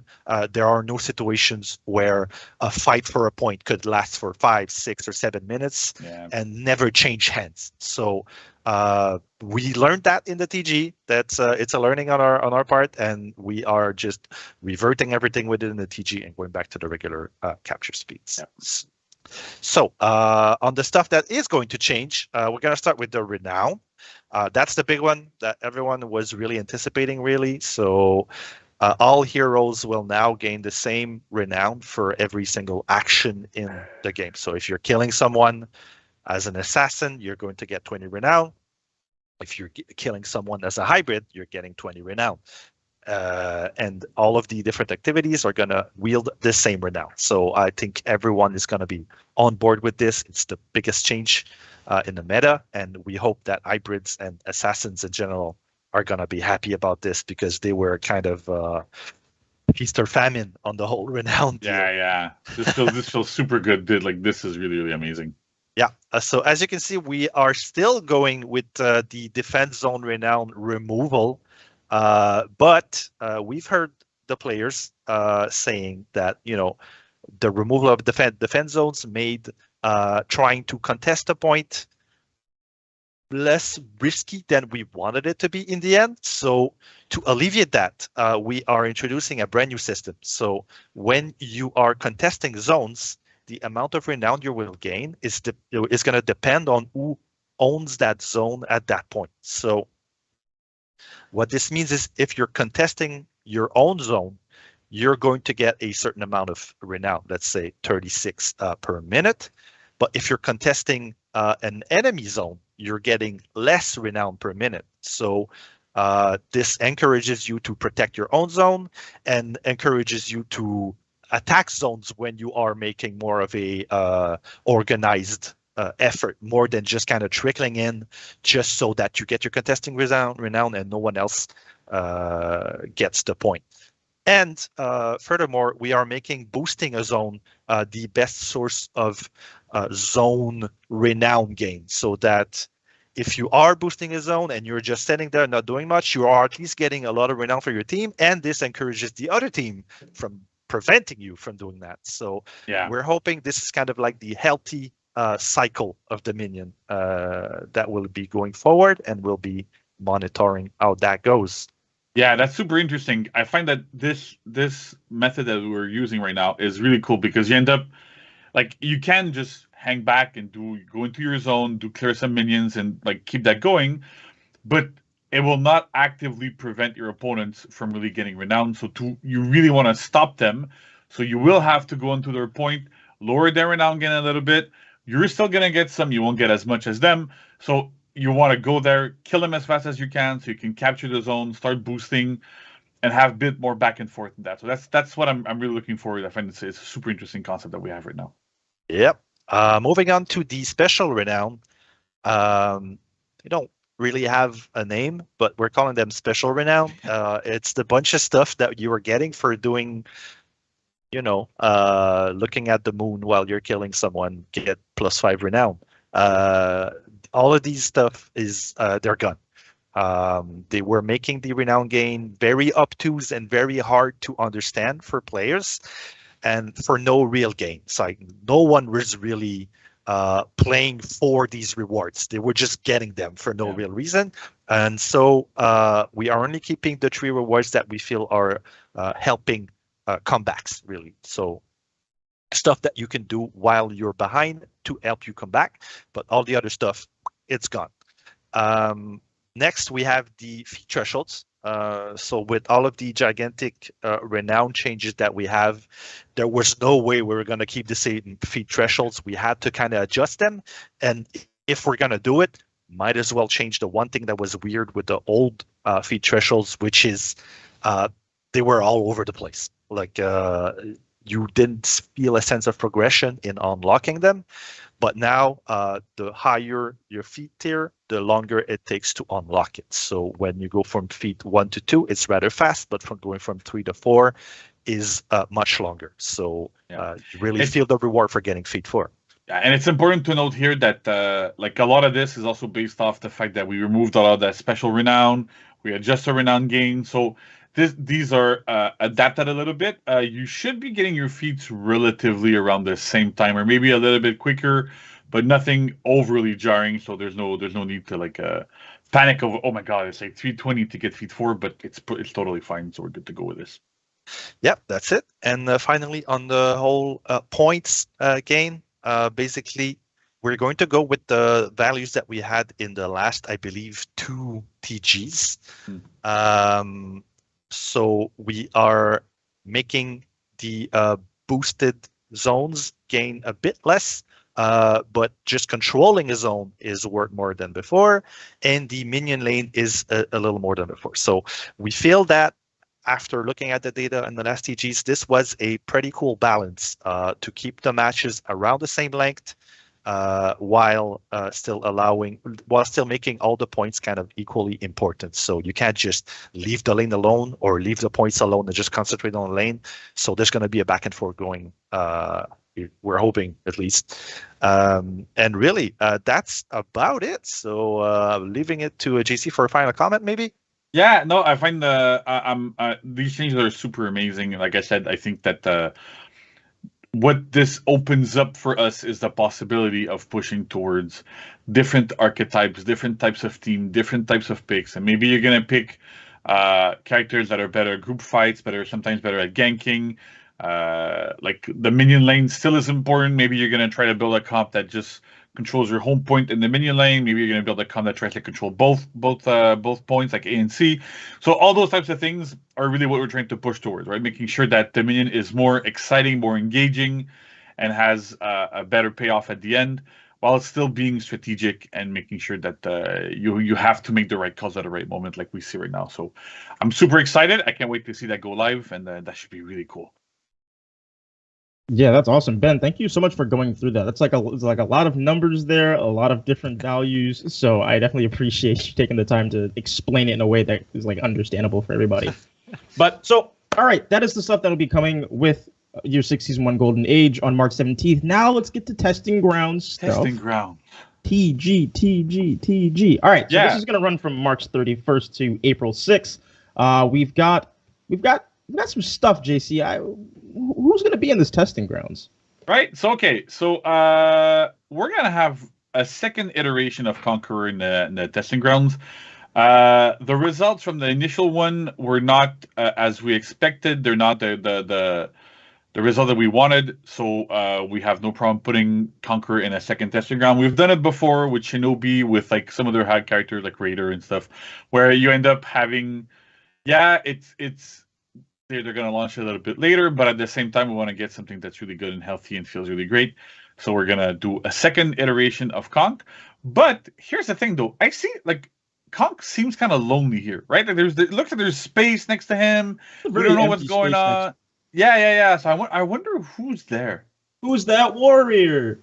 there are no situations where a fight for a point could last for 5, 6, or 7 minutes and never change hands. So we learned that in the TG. That's it's a learning on our part, and we are just reverting everything within the TG and going back to the regular capture speeds. Yeah. So on the stuff that is going to change, we're going to start with the renown. That's the big one that everyone was really anticipating, really. So all heroes will now gain the same renown for every single action in the game. So if you're killing someone as an assassin, you're going to get 20 renown. If you're killing someone as a hybrid, you're getting 20 renown. And all of the different activities are going to wield the same renown. So I think everyone is going to be on board with this. It's the biggest change in the meta, and we hope that hybrids and assassins in general are going to be happy about this because they were kind of feast or famine on the whole renown deal. Yeah. This feels super good, dude. Like, this is really, really amazing. Yeah, so as you can see, we are still going with the defense zone renown removal, but we've heard the players, saying that the removal of defense zones made trying to contest a point less risky than we wanted it to be in the end. So to alleviate that, we are introducing a brand new system. So when you are contesting zones, the amount of renown you will gain is going to depend on who owns that zone at that point. So what this means is if you're contesting your own zone, you're going to get a certain amount of renown, let's say 36 per minute. But if you're contesting an enemy zone, you're getting less renown per minute. So this encourages you to protect your own zone and encourages you to attack zones when you are making more of a organized effort, more than just kind of trickling in just so that you get your contesting renown and no one else gets the point. And furthermore, we are making boosting a zone the best source of zone renown gain, so that if you are boosting a zone and you're just sitting there not doing much, you are at least getting a lot of renown for your team, and this encourages the other team from preventing you from doing that. So we're hoping this is kind of like the healthy cycle of Dominion that will be going forward, and we'll be monitoring how that goes. Yeah, that's super interesting. I find that this method that we're using right now is really cool because you end up like you can just hang back and go into your zone, clear some minions, and like keep that going, but it will not actively prevent your opponents from really getting renown. So you really want to stop them. So you will have to go into their point, lower their renown gain a little bit. You're still gonna get some. You won't get as much as them. So you want to go there, kill them as fast as you can, so you can capture the zone, start boosting, and have a bit more back and forth in that. So that's what I'm really looking forward. I find it's a super interesting concept that we have right now. Yep. Moving on to the special renown. They don't really have a name, but we're calling them special renown. It's the bunch of stuff that you are getting for doing, looking at the moon while you're killing someone, get +5 renown. All of these stuff is they're gone. They were making the renown gain very obtuse and very hard to understand for players, and for no real gain. So no one was really playing for these rewards. They were just getting them for no real reason. And so we are only keeping the 3 rewards that we feel are helping comebacks, really. So stuff that you can do while you're behind to help you come back, but all the other stuff, it's gone. Next, we have the feat thresholds. So with all of the gigantic renown changes that we have, there was no way we were going to keep the same feat thresholds. We had to kind of adjust them. And if we're going to do it, might as well change the one thing that was weird with the old feat thresholds, which is they were all over the place. Like you didn't feel a sense of progression in unlocking them. But now, the higher your feat tier, the longer it takes to unlock it. So when you go from feat 1 to 2, it's rather fast, but from going from 3 to 4 is much longer. So you really feel the reward for getting feat 4. Yeah, and it's important to note here that like a lot of this is also based off the fact that we removed a lot of that special renown. We adjust the renown gain. So these are adapted a little bit. You should be getting your feats relatively around the same time, or maybe a little bit quicker, but nothing overly jarring. So there's no need to like panic of, oh my god, it's like 320 to get feat 4, but it's totally fine. So we're good to go with this. Yep, that's it. And finally, on the whole points gain, basically we're going to go with the values that we had in the last, I believe, 2 TGs. So we are making the boosted zones gain a bit less, but just controlling a zone is worth more than before, and the minion lane is a little more than before. So we feel that after looking at the data in the last TGs, this was a pretty cool balance to keep the matches around the same length, while still making all the points kind of equally important. So you can't just leave the lane alone or leave the points alone and just concentrate on the lane. So there's going to be a back and forth going. We're hoping, at least. And really, that's about it. So leaving it to JC for a final comment, maybe. Yeah, no, I find these changes are super amazing. Like I said, I think that what this opens up for us is the possibility of pushing towards different archetypes, different types of team, different types of picks, and maybe you're gonna pick characters that are better at group fights, sometimes better at ganking. Like the minion lane still is important. Maybe you're gonna try to build a comp that just controls your home point in the minion lane. Maybe you're gonna build a comp that tries to control both points, like A and C. So all those types of things are really what we're trying to push towards, right? Making sure that the minion is more exciting, more engaging, and has a better payoff at the end, while still being strategic and making sure that you have to make the right calls at the right moment, like we see right now. So I'm super excited. I can't wait to see that go live, and that should be really cool. Yeah, that's awesome, Ben. Thank you so much for going through that. It's like a lot of numbers there, a lot of different values. So I definitely appreciate you taking the time to explain it in a way that is like understandable for everybody. But so, all right, that is the stuff that will be coming with Year 6 Season 1 Golden Age on March 17th. Now let's get to testing grounds stuff. Testing ground. TG. All right, so this is going to run from March 31st to April 6th. We've got some stuff, JC. Who's going to be in this testing grounds? Right. So we're going to have a second iteration of Conqueror in the testing grounds. The results from the initial one were not as we expected. They're not the result that we wanted. So we have no problem putting Conqueror in a second testing ground. We've done it before with Shinobi, with like some of their hard characters like Raider and stuff, where you end up having, they're going to launch it a little bit later, but at the same time, we want to get something that's really good and healthy and feels really great. So we're going to do a second iteration of Conk. But here's the thing, though. I see, like, Conk seems kind of lonely here, right? Like, it looks like there's space next to him. We don't know what's going on. Yeah. So I wonder who's there. Who's that warrior?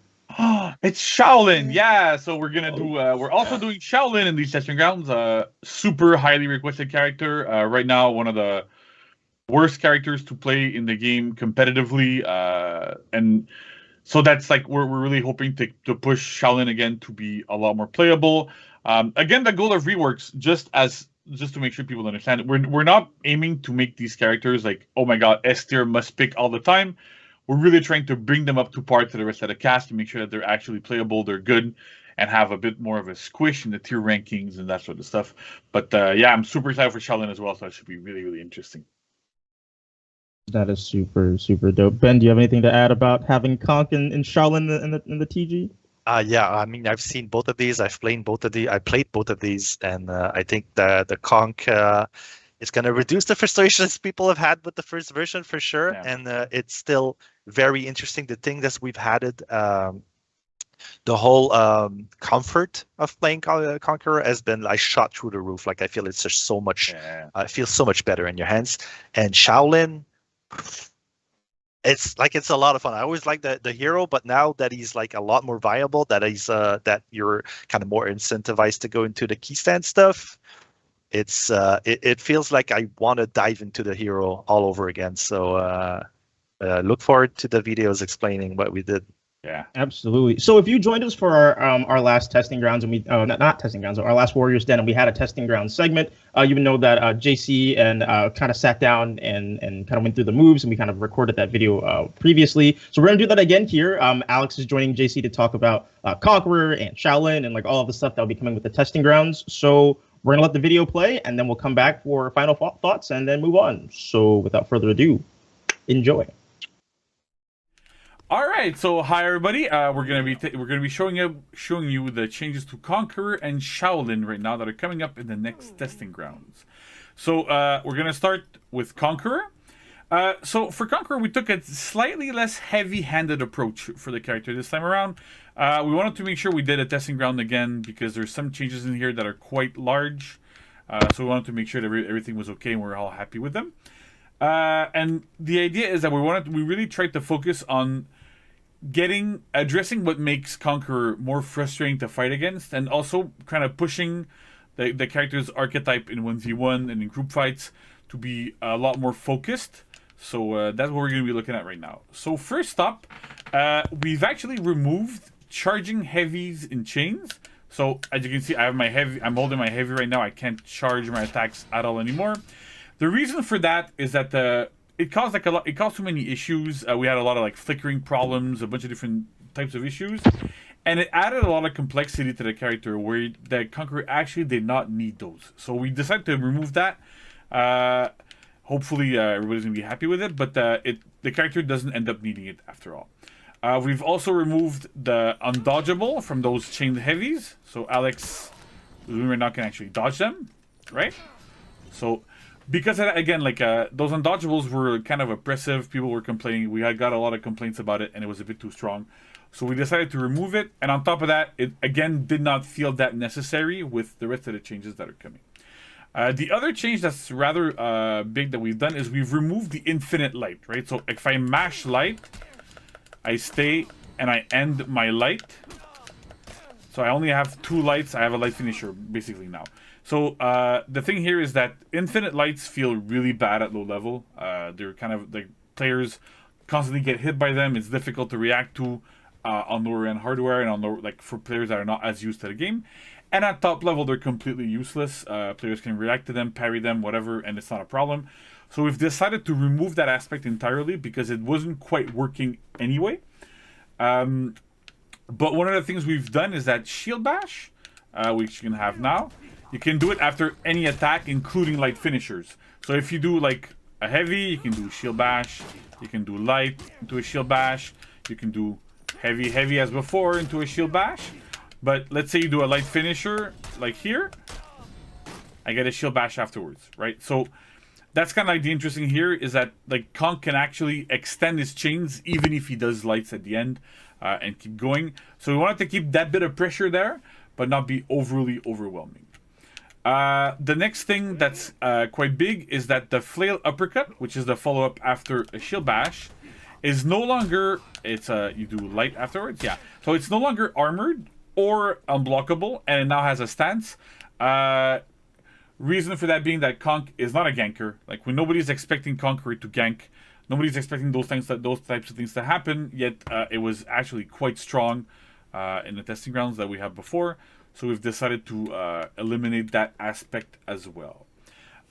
It's Shaolin. Yeah. So we're going to do, we're also doing Shaolin in these testing grounds. Super highly requested character. Right now, one of the worst characters to play in the game competitively, and so that's like we're really hoping to push Shaolin again to be a lot more playable. Again, the goal of reworks, just to make sure people understand it, we're not aiming to make these characters like, oh my god, S tier must pick all the time. We're really trying to bring them up to par to the rest of the cast to make sure that they're actually playable, they're good, and have a bit more of a squish in the tier rankings and that sort of stuff. But I'm super excited for Shaolin as well, so that should be really, really interesting. That is super, super dope. Ben, do you have anything to add about having Conk and Shaolin in the TG? Yeah, I mean, I've seen both of these. I played both of these, and I think the Conk is going to reduce the frustrations people have had with the first version for sure. Yeah. And it's still very interesting. The thing that we've had it, the whole comfort of playing Conqueror has been like shot through the roof. Like I feel it's just so much. I feel so much better in your hands. And Shaolin, it's a lot of fun. I always like the hero, but now that he's like a lot more viable, that you're kind of more incentivized to go into the key stand stuff, it feels like I want to dive into the hero all over again. So look forward to the videos explaining what we did. Yeah, absolutely. So if you joined us for our last testing grounds, and we not testing grounds, our last Warriors Den, and we had a testing ground segment, you would know that JC and kind of sat down and kind of went through the moves, and we kind of recorded that video previously. So we're gonna do that again here. Alex is joining JC to talk about Conqueror and Shaolin and like all of the stuff that will be coming with the testing grounds. So we're gonna let the video play, and then we'll come back for final thoughts and then move on. So without further ado, enjoy. All right, so hi everybody. We're gonna be showing you the changes to Conqueror and Shaolin right now that are coming up in the next testing grounds. So we're gonna start with Conqueror. So for Conqueror, we took a slightly less heavy-handed approach for the character this time around. We wanted to make sure we did a testing ground again because there's some changes in here that are quite large. So we wanted to make sure that everything was okay and we're all happy with them. And the idea is that we really tried to focus on addressing what makes Conqueror more frustrating to fight against, and also kind of pushing the character's archetype in 1v1 and in group fights to be a lot more focused. So that's what we're going to be looking at right now. So first up, we've actually removed charging heavies in chains So as you can see, I have my heavy. I'm holding my heavy right now. I can't charge my attacks at all anymore. The reason for that is that it caused like a lot. It caused too many issues. We had a lot of like flickering problems, a bunch of different types of issues, and it added a lot of complexity to the character where the Conqueror actually did not need those. So we decided to remove that. Hopefully everybody's gonna be happy with it, but the character doesn't end up needing it after all. We've also removed the undodgeable from those chained heavies, so Alex, we're not gonna actually dodge them, right? So because of that, again, like those undodgeables were kind of oppressive. People were complaining. We had got a lot of complaints about it, and it was a bit too strong. So we decided to remove it, and on top of that, it again did not feel that necessary with the rest of the changes that are coming. The other change that's rather big that we've done is we've removed the infinite light, right? So if I mash light, I stay and I end my light. So I only have 2 lights. I have a light finisher basically now. So the thing here is that infinite lights feel really bad at low level. They're kind of like players constantly get hit by them. It's difficult to react to on lower end hardware and on lower, like for players that are not as used to the game. And at top level, they're completely useless. Players can react to them, parry them, whatever, and it's not a problem. So we've decided to remove that aspect entirely because it wasn't quite working anyway. But one of the things we've done is that Shield Bash, which you can have now, you can do it after any attack, including light finishers. So if you do like a heavy, you can do Shield Bash. You can do light into a Shield Bash. You can do heavy as before into a Shield Bash. But let's say you do a light finisher, like here, I get a Shield Bash afterwards, right? So that's kind of like the interesting here is that like Conk can actually extend his chains even if he does lights at the end and keep going. So we wanted to keep that bit of pressure there, but not be overly overwhelming. The next thing that's quite big is that the Flail Uppercut, which is the follow-up after a Shield Bash, is no longer, you do light afterwards, yeah. So it's no longer armored or unblockable, and it now has a stance. Reason for that being that Conk is not a ganker. Like when nobody's expecting Conqueror to gank, nobody's expecting those types of things to happen. Yet it was actually quite strong in the testing grounds that we had before. So we've decided to eliminate that aspect as well.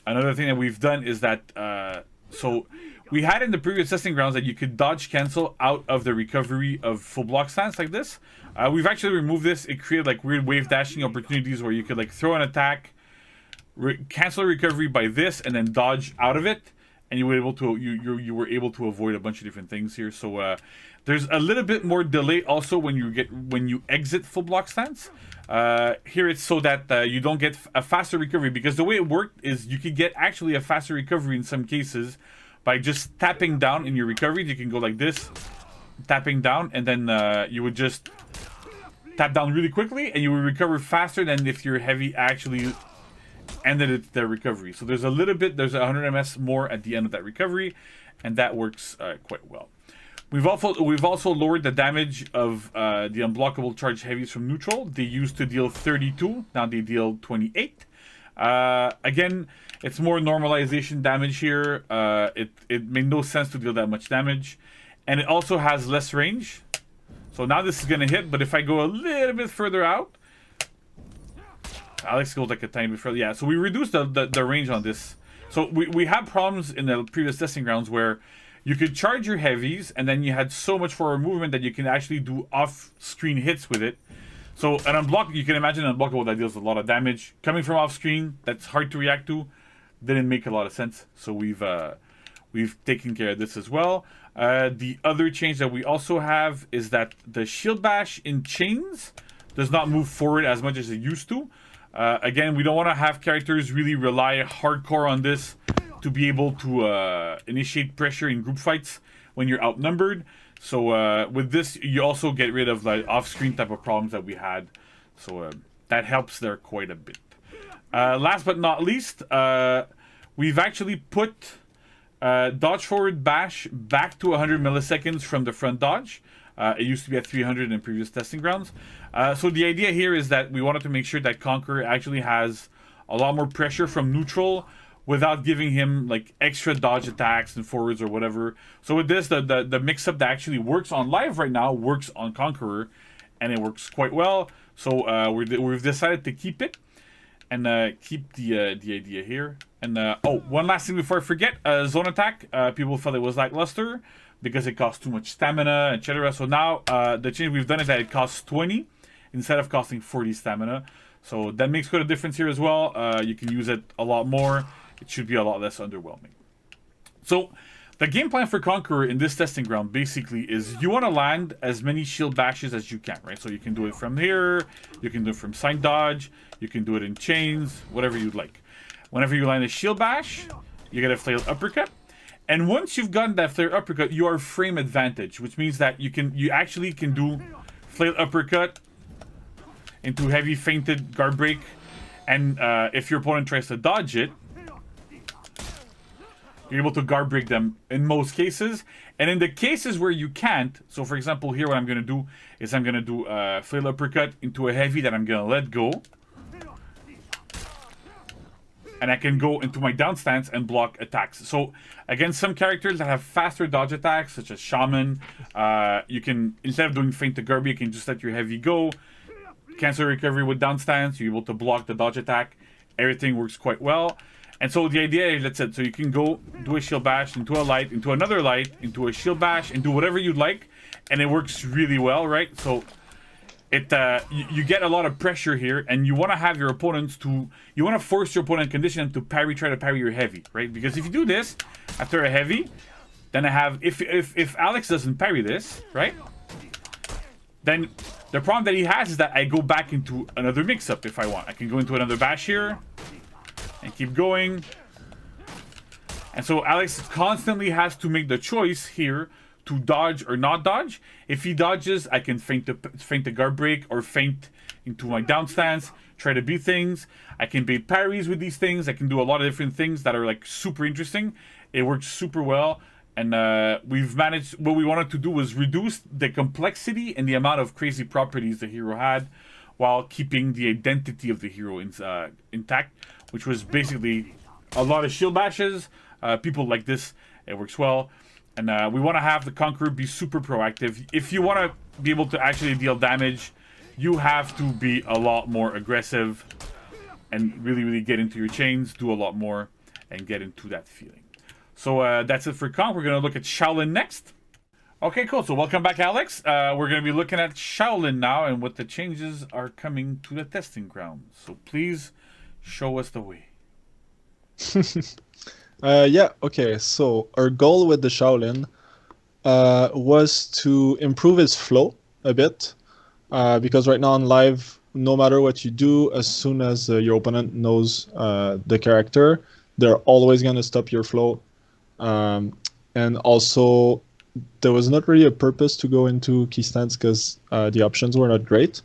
Another thing that we've done is that so we had in the previous testing grounds that you could dodge cancel out of the recovery of full block stance like this. We've actually removed this. It created like weird wave dashing opportunities where you could like throw an attack, cancel a recovery by this, and then dodge out of it, and you were able to you were able to avoid a bunch of different things here. So there's a little bit more delay also when you exit full block stance. Here it's so that you don't get a faster recovery, because the way it worked is you could get actually a faster recovery in some cases by just tapping down in your recovery. You can go like this, tapping down, and then you would just tap down really quickly, and you would recover faster than if your heavy actually ended their recovery. So there's a little bit, there's 100 ms more at the end of that recovery, and that works quite well. We've also lowered the damage of the unblockable charge heavies from neutral. They used to deal 32, now they deal 28. Again, it's more normalization damage here. It made no sense to deal that much damage, and it also has less range. So now this is gonna hit, but if I go a little bit further out, Alex goes like a tiny bit further. Yeah, so we reduced the range on this. So we had problems in the previous testing grounds where you could charge your heavies, and then you had so much forward movement that you can actually do off-screen hits with it. So an unblock, you can imagine an unblockable that deals a lot of damage coming from off-screen. That's hard to react to. Didn't make a lot of sense. So we've taken care of this as well. The other change that we also have is that the Shield Bash in chains does not move forward as much as it used to. Again, we don't want to have characters really rely hardcore on this to be able to initiate pressure in group fights when you're outnumbered. So with this, you also get rid of the off-screen type of problems that we had. So that helps there quite a bit. Last but not least, we've actually put dodge forward bash back to 100 milliseconds from the front dodge. It used to be at 300 in previous testing grounds. So the idea here is that we wanted to make sure that Conqueror actually has a lot more pressure from neutral without giving him like extra dodge attacks and forwards or whatever. So with this, the mix-up that actually works on live right now works on Conqueror, and it works quite well. So we've decided to keep it and keep the idea here. And one last thing before I forget, zone attack. People felt it was lackluster because it costs too much stamina, etc. So now the change we've done is that it costs 20 instead of costing 40 stamina. So that makes quite a difference here as well. You can use it a lot more. It should be a lot less underwhelming. So the game plan for Conqueror in this testing ground basically is you want to land as many shield bashes as you can, right? So you can do it from here, you can do it from side dodge, you can do it in chains, whatever you'd like. Whenever you land a shield bash, you get a flail uppercut. And once you've gotten that flail uppercut, you are frame advantage, which means that you actually can do flail uppercut into heavy feinted guard break. And if your opponent tries to dodge it, you're able to guard break them in most cases. And in the cases where you can't, so for example here what I'm going to do is I'm going to do a flail uppercut into a heavy that I'm going to let go. And I can go into my down stance and block attacks. So against some characters that have faster dodge attacks, such as Shaman, you can, instead of doing feint to guard break, you can just let your heavy go. Cancel recovery with down stance, you're able to block the dodge attack. Everything works quite well. And so the idea is, let's say, so you can go do a shield bash into a light, into another light, into a shield bash, into whatever you'd like, and it works really well, right? So it you get a lot of pressure here, and you want to have your opponents you want to force your opponent condition to try to parry your heavy, right? Because if you do this after a heavy, then I have, if Alex doesn't parry this, right? Then the problem that he has is that I go back into another mix-up if I want. I can go into another bash here and keep going. And so Alex constantly has to make the choice here to dodge or not dodge. If he dodges, I can feint the guard break or feint into my down stance, try to beat things. I can bait parries with these things. I can do a lot of different things that are like super interesting. It works super well. And we've managed, what we wanted to do was reduce the complexity and the amount of crazy properties the hero had while keeping the identity of the hero intact, which was basically a lot of shield bashes. People like this, it works well. And we want to have the Conqueror be super proactive. If you want to be able to actually deal damage, you have to be a lot more aggressive and really, really get into your chains, do a lot more, and get into that feeling. So that's it for Conk. We're going to look at Shaolin next. Okay, cool. So welcome back, Alex. We're going to be looking at Shaolin now and what the changes are coming to the testing ground. So please show us the way. Yeah, okay. So our goal with the Shaolin was to improve its flow a bit. Because right now on live, no matter what you do, as soon as your opponent knows the character, they're always going to stop your flow. And also, there was not really a purpose to go into key stance because the options were not great.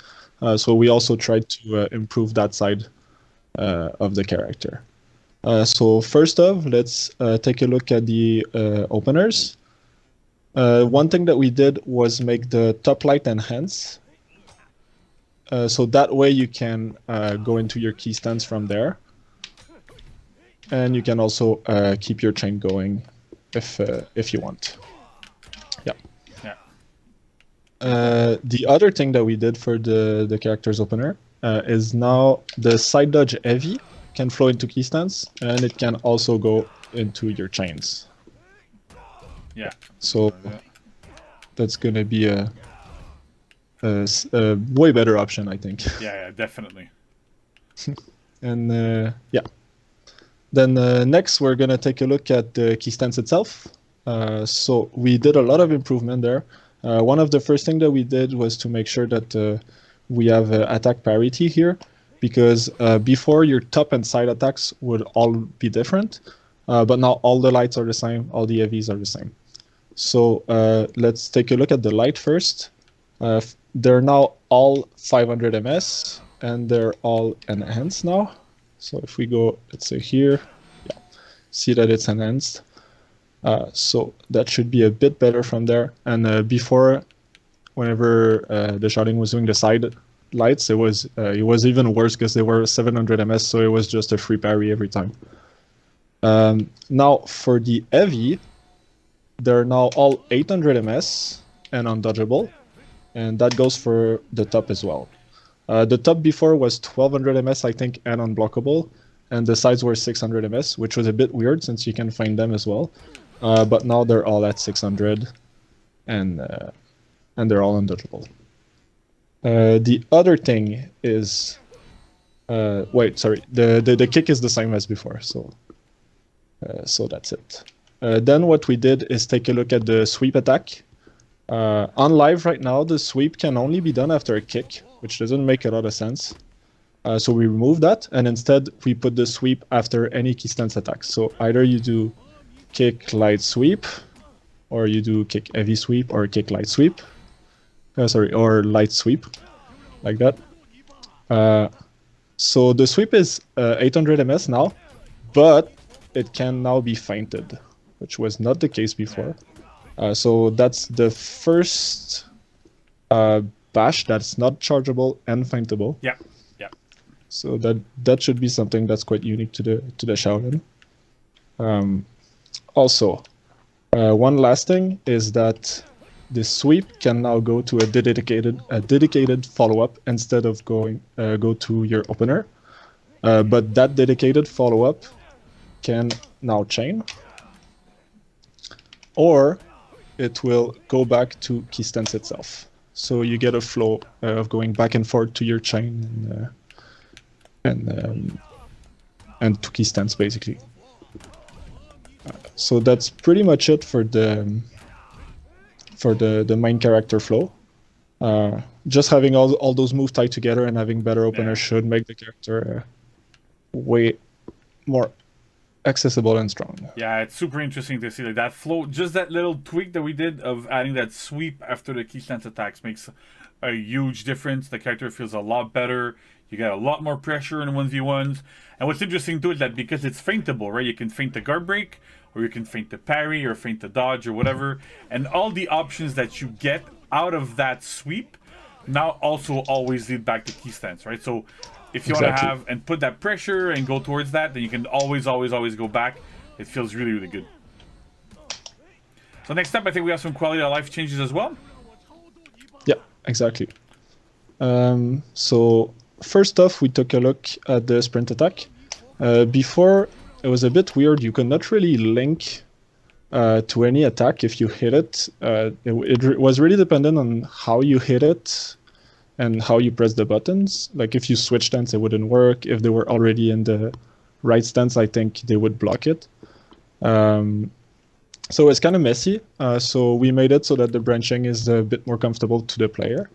So we also tried to improve that side of the character. So first off, let's take a look at the openers. One thing that we did was make the top light enhance. So that way you can go into your key stance from there. And you can also keep your chain going if you want. Yeah. The other thing that we did for the character's opener is now the side dodge heavy can flow into key stance, and it can also go into your chains. Yeah. So that's gonna be a way better option, I think. Yeah, definitely. And yeah. Then next, we're gonna take a look at the key stance itself. So we did a lot of improvement there. One of the first things that we did was to make sure that we have attack parity here, because before your top and side attacks would all be different, but now all the lights are the same, all the heavies are the same. So let's take a look at the light first. They're now all 500 ms, and they're all enhanced now. So if we go, let's say here, yeah, see that it's enhanced. So that should be a bit better from there. And before, whenever the shouting was doing the side lights, it was even worse because they were 700 ms, so it was just a free parry every time. Now for the heavy, they're now all 800 ms and undodgeable, and that goes for the top as well. The top before was 1200 ms, I think, and unblockable, and the sides were 600 ms, which was a bit weird since you can find them as well. But now they're all at 600, and they're all undodgeable. The other thing is, wait, sorry, the kick is the same as before, so that's it. Then what we did is take a look at the sweep attack. On live right now, the sweep can only be done after a kick, which doesn't make a lot of sense. So we removed that, and instead we put the sweep after any key stance attack. So either you do kick light sweep, or you do kick heavy sweep, or kick light sweep. Or light sweep, like that. So the sweep is 800 ms now, but it can now be feinted, which was not the case before. So that's the first bash that's not chargeable and feintable. Yeah, yeah. So that should be something that's quite unique to the Shaolin. Also, one last thing is that the sweep can now go to a dedicated follow-up instead of go to your opener. But that dedicated follow-up can now chain, or it will go back to key stance itself. So you get a flow of going back and forth to your chain and to key stance basically. So that's pretty much it for the main character flow. Just having all those moves tied together and having better openers should make the character way more accessible and strong. Yeah, it's super interesting to see like that flow. Just that little tweak that we did of adding that sweep after the key stance attacks makes a huge difference. The character feels a lot better. You get a lot more pressure in 1v1s. And what's interesting too is that because it's feintable, right? You can feint the guard break, or you can feint the parry, or feint the dodge, or whatever. And all the options that you get out of that sweep now also always lead back to key stance, right? So if you want to have and put that pressure and go towards that, then you can always go back. It feels really, really good. So next up, I think we have some quality of life changes as well. Yeah, exactly. So first off, we took a look at the sprint attack. Before, it was a bit weird. You could not really link to any attack if you hit it. It was really dependent on how you hit it and how you press the buttons. Like if you switch stance, it wouldn't work. If they were already in the right stance, I think they would block it. So it's kind of messy. So we made it so that the branching is a bit more comfortable to the player.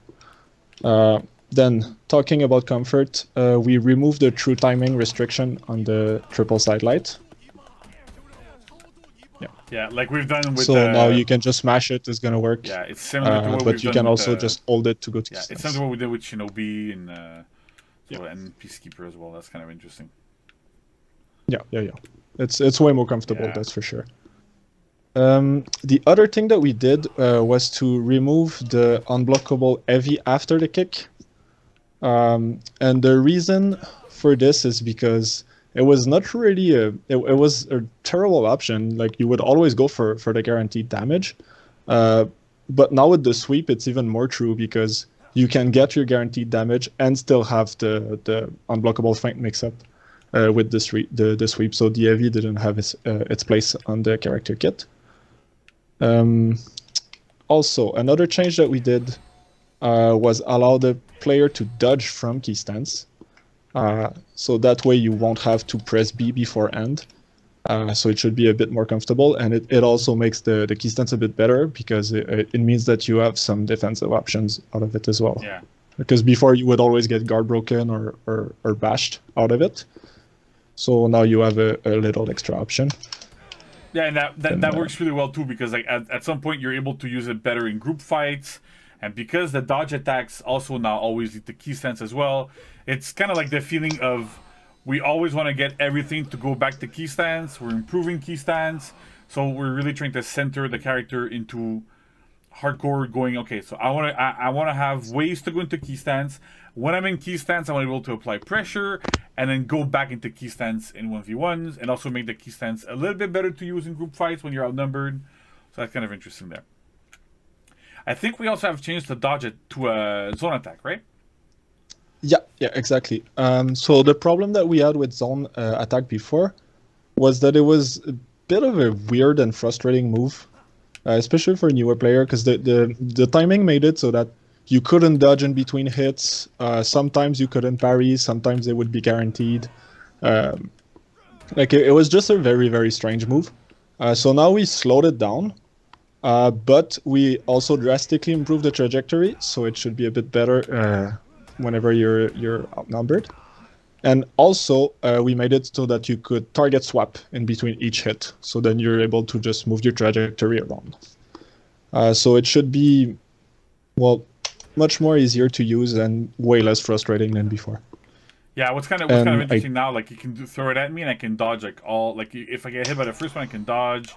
Then talking about comfort, we removed the true timing restriction on the triple side light. Yeah, like we've done with. So now you can just smash it; it's gonna work. Yeah, it's similar to what but we've you done can with also just hold it to go to. Yeah, it's similar to what we did with Shinobi and Peacekeeper as well. That's kind of interesting. Yeah. It's way more comfortable, that's for sure. The other thing that we did was to remove the unblockable heavy after the kick. And the reason for this is because it was not really it was a terrible option. Like you would always go for the guaranteed damage. But now with the sweep, it's even more true because you can get your guaranteed damage and still have the unblockable feint mix-up with the sweep. So the heavy didn't have its place on the character kit. Also, another change that we did was allow the player to dodge from key stance. So that way you won't have to press B before end. So it should be a bit more comfortable, and it also makes the key stance a bit better because it means that you have some defensive options out of it as well. Yeah. Because before you would always get guard broken or bashed out of it. So now you have a little extra option. Yeah, and that works really well too because like at some point you're able to use it better in group fights, and because the dodge attacks also now always lead to key stance as well, it's kind of like the feeling of we always want to get everything to go back to key stance. We're improving key stance, so we're really trying to center the character into hardcore going. Okay, so I want to have ways to go into key stance. When I'm in key stance, I want to be able to apply pressure and then go back into key stance in 1v1s and also make the key stance a little bit better to use in group fights when you're outnumbered. So that's kind of interesting there. I think we also have changed the dodge it to a zone attack, right? Yeah, exactly. So the problem that we had with zone attack before was that it was a bit of a weird and frustrating move, especially for a newer player, because the timing made it so that you couldn't dodge in between hits. Sometimes you couldn't parry. Sometimes they would be guaranteed. It was just a very, very strange move. So now we slowed it down, but we also drastically improved the trajectory, so it should be a bit better whenever you're outnumbered. And also, we made it so that you could target swap in between each hit, so then you're able to just move your trajectory around. So it should be, well, much more easier to use and way less frustrating than before. Yeah, what's kind of interesting now, like you can throw it at me and I can dodge if I get hit by the first one, I can dodge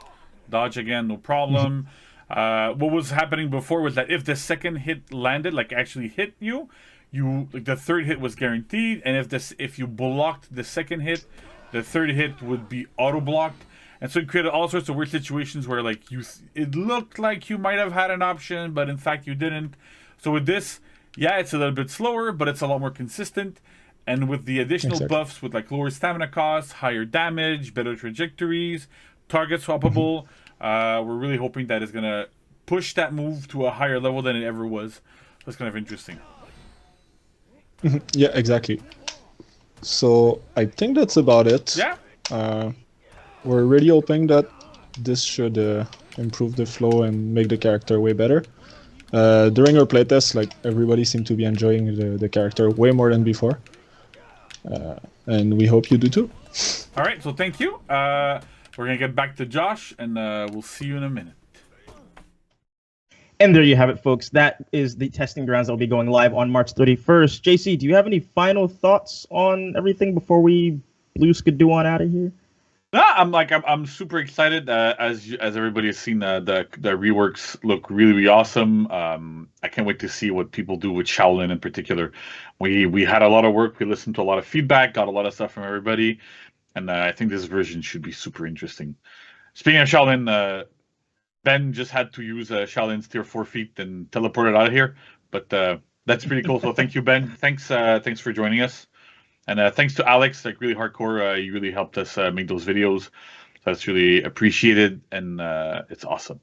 again, no problem. What was happening before was that if the second hit landed, like actually hit you, the third hit was guaranteed, and if you blocked the second hit, the third hit would be auto blocked, and so it created all sorts of weird situations where it looked like you might have had an option, but in fact you didn't. So with this, yeah, it's a little bit slower, but it's a lot more consistent. And with the additional buffs, with lower stamina costs, higher damage, better trajectories, target swappable, we're really hoping that it's gonna push that move to a higher level than it ever was. That's kind of interesting. Yeah, exactly. So I think that's about it. Yeah. We're really hoping that this should improve the flow and make the character way better. During our playtest, everybody seemed to be enjoying the character way more than before. And we hope you do too. All right, so thank you. We're gonna get back to Josh, and we'll see you in a minute. And there you have it, folks. That is the testing grounds that will be going live on March 31st. JC, do you have any final thoughts on everything before we blue skidoo on out of here? No, I'm super excited. As everybody has seen, the reworks look really, really awesome. I can't wait to see what people do with Shaolin in particular. We had a lot of work. We listened to a lot of feedback, got a lot of stuff from everybody, and I think this version should be super interesting. Speaking of Shaolin, Ben just had to use Shaolin's tier 4 feat and teleported out of here, but that's pretty cool. So thank you, Ben. Thanks for joining us. And thanks to Alex, really hardcore. You really helped us make those videos. So that's really appreciated, and it's awesome.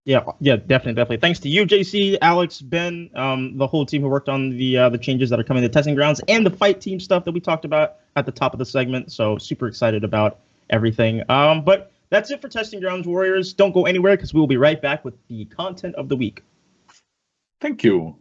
Yeah, definitely. Thanks to you, JC, Alex, Ben, the whole team who worked on the changes that are coming to testing grounds and the fight team stuff that we talked about at the top of the segment. So super excited about everything. But that's it for Testing Grounds Warriors. Don't go anywhere because we will be right back with the content of the week. Thank you.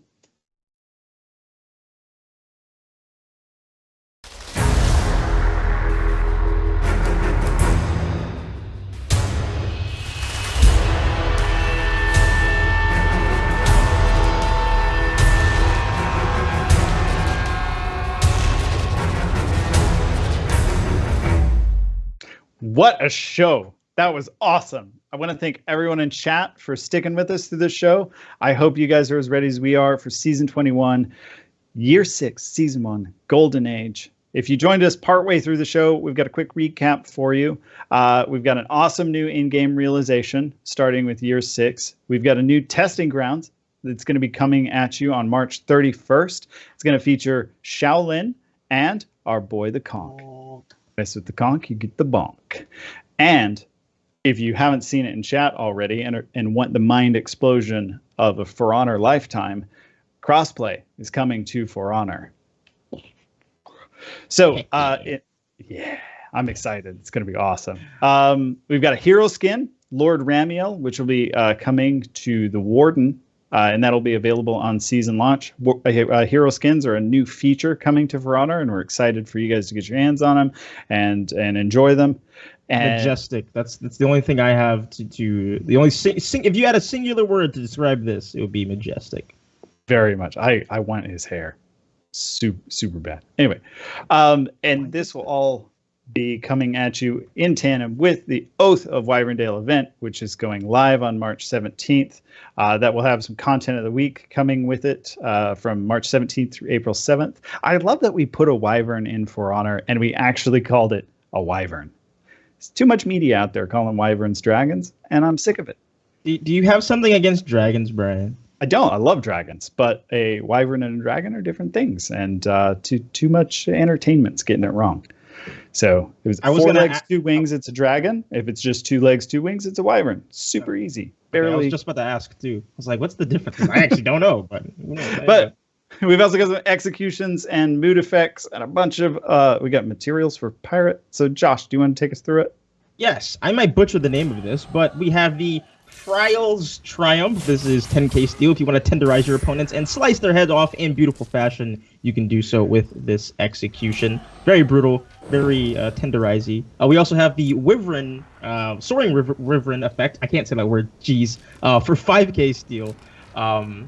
What a show. That was awesome. I want to thank everyone in chat for sticking with us through this show. I hope you guys are as ready as we are for Season 21, Year 6, Season 1, Golden Age. If you joined us partway through the show, we've got a quick recap for you. We've got an awesome new in-game realization starting with Year 6. We've got a new testing grounds that's going to be coming at you on March 31st. It's going to feature Shaolin and our boy the Conch. Mess with the Conch, you get the bonk. And if you haven't seen it in chat already and want the mind explosion of a For Honor lifetime, Crossplay is coming to For Honor. So, yeah, I'm excited. It's going to be awesome. We've got a hero skin, Lord Ramiel, which will be coming to the Warden, and that'll be available on season launch. Hero skins are a new feature coming to For Honor, and we're excited for you guys to get your hands on them and enjoy them. And majestic. That's the only thing I have to the only if you had a singular word to describe this, it would be majestic. Very much. I want his hair. Super bad. Anyway, and this will all be coming at you in tandem with the Oath of Wyverndale event, which is going live on March 17th. That will have some content of the week coming with it from March 17th through April 7th. I love that we put a wyvern in For Honor and we actually called it a wyvern. There's too much media out there calling wyverns dragons, and I'm sick of it. Do you have something against dragons, Brian? I don't. I love dragons, but a wyvern and a dragon are different things, and too much entertainment's getting it wrong. So it was 4 legs, 2 wings. It's a dragon. If it's just 2 legs, 2 wings, it's a wyvern. Super easy. Barely. I was just about to ask too. I was like, "What's the difference?" 'Cause I actually don't know, but we've also got some executions and mood effects and a bunch of we got materials for pirate. So Josh, do you want to take us through it? Yes, I might butcher the name of this, but we have the Frial's Triumph. This is 10k steel. If you want to tenderize your opponents and slice their head off in beautiful fashion, you can do so with this execution. Very brutal, very tenderizy. We also have the Wyvern, Soaring Wyvern effect. I can't say that word, jeez. For 5k steel.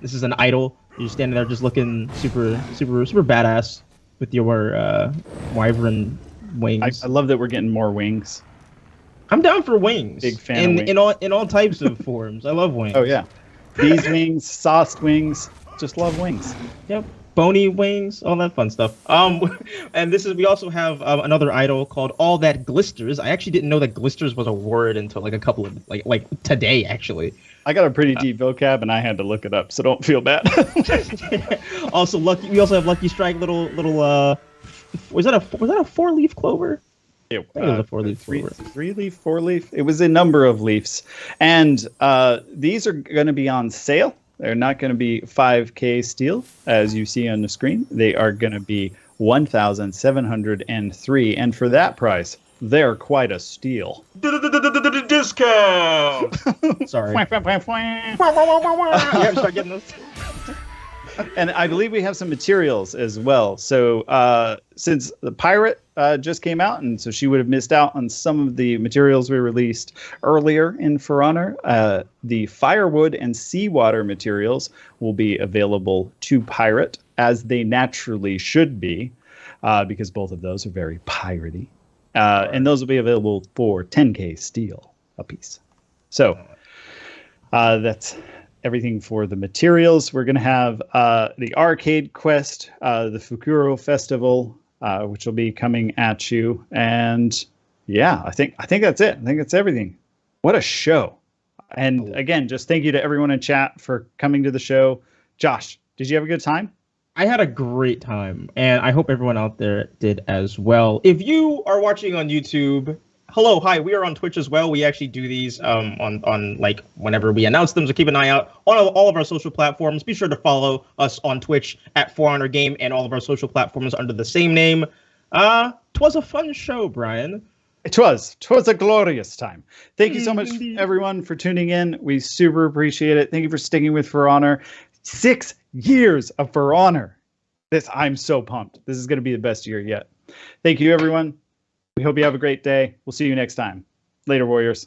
This is an idol. You're standing there just looking super badass with your Wyvern wings. I love that we're getting more wings. I'm down for wings. Big fan of wings. In all types of forms. I love wings. Oh yeah, these wings, sauced wings. Just love wings. Yep, bony wings, all that fun stuff. And we also have another idol called All That Glisters. I actually didn't know that glisters was a word until like a couple of like today actually. I got a pretty deep vocab and I had to look it up, so don't feel bad. Also, we also have Lucky Strike. Little. Was that a 4-leaf clover? It was a 4-leaf clover. 3-leaf, 4-leaf. It was a number of leaves, and these are going to be on sale. They're not going to be 5k steel as you see on the screen. They are going to be 1,703, and for that price, they're quite a steal. Discount. Sorry. Yeah, start getting those. And I believe we have some materials as well. So since the pirate just came out, and so she would have missed out on some of the materials we released earlier in For Honor, the firewood and seawater materials will be available to pirate, as they naturally should be, because both of those are very piratey. And those will be available for 10k steel a piece. So that's everything for the materials. We're going to have the Arcade Quest, the Fukuro Festival, which will be coming at you. And yeah, I think that's it. I think that's everything. What a show. And again, just thank you to everyone in chat for coming to the show. Josh, did you have a good time? I had a great time, and I hope everyone out there did as well. If you are watching on YouTube, hello, hi, we are on Twitch as well. We actually do these on like whenever we announce them, so keep an eye out on all of our social platforms. Be sure to follow us on Twitch at For Honor Game, and all of our social platforms under the same name. 'Twas a fun show, Brian. It was a glorious time. Thank you so much, everyone, for tuning in. We super appreciate it. Thank you for sticking with For Honor. 6 years of For Honor. I'm so pumped. This is going to be the best year yet. Thank you, everyone. We hope you have a great day. We'll see you next time. Later, Warriors.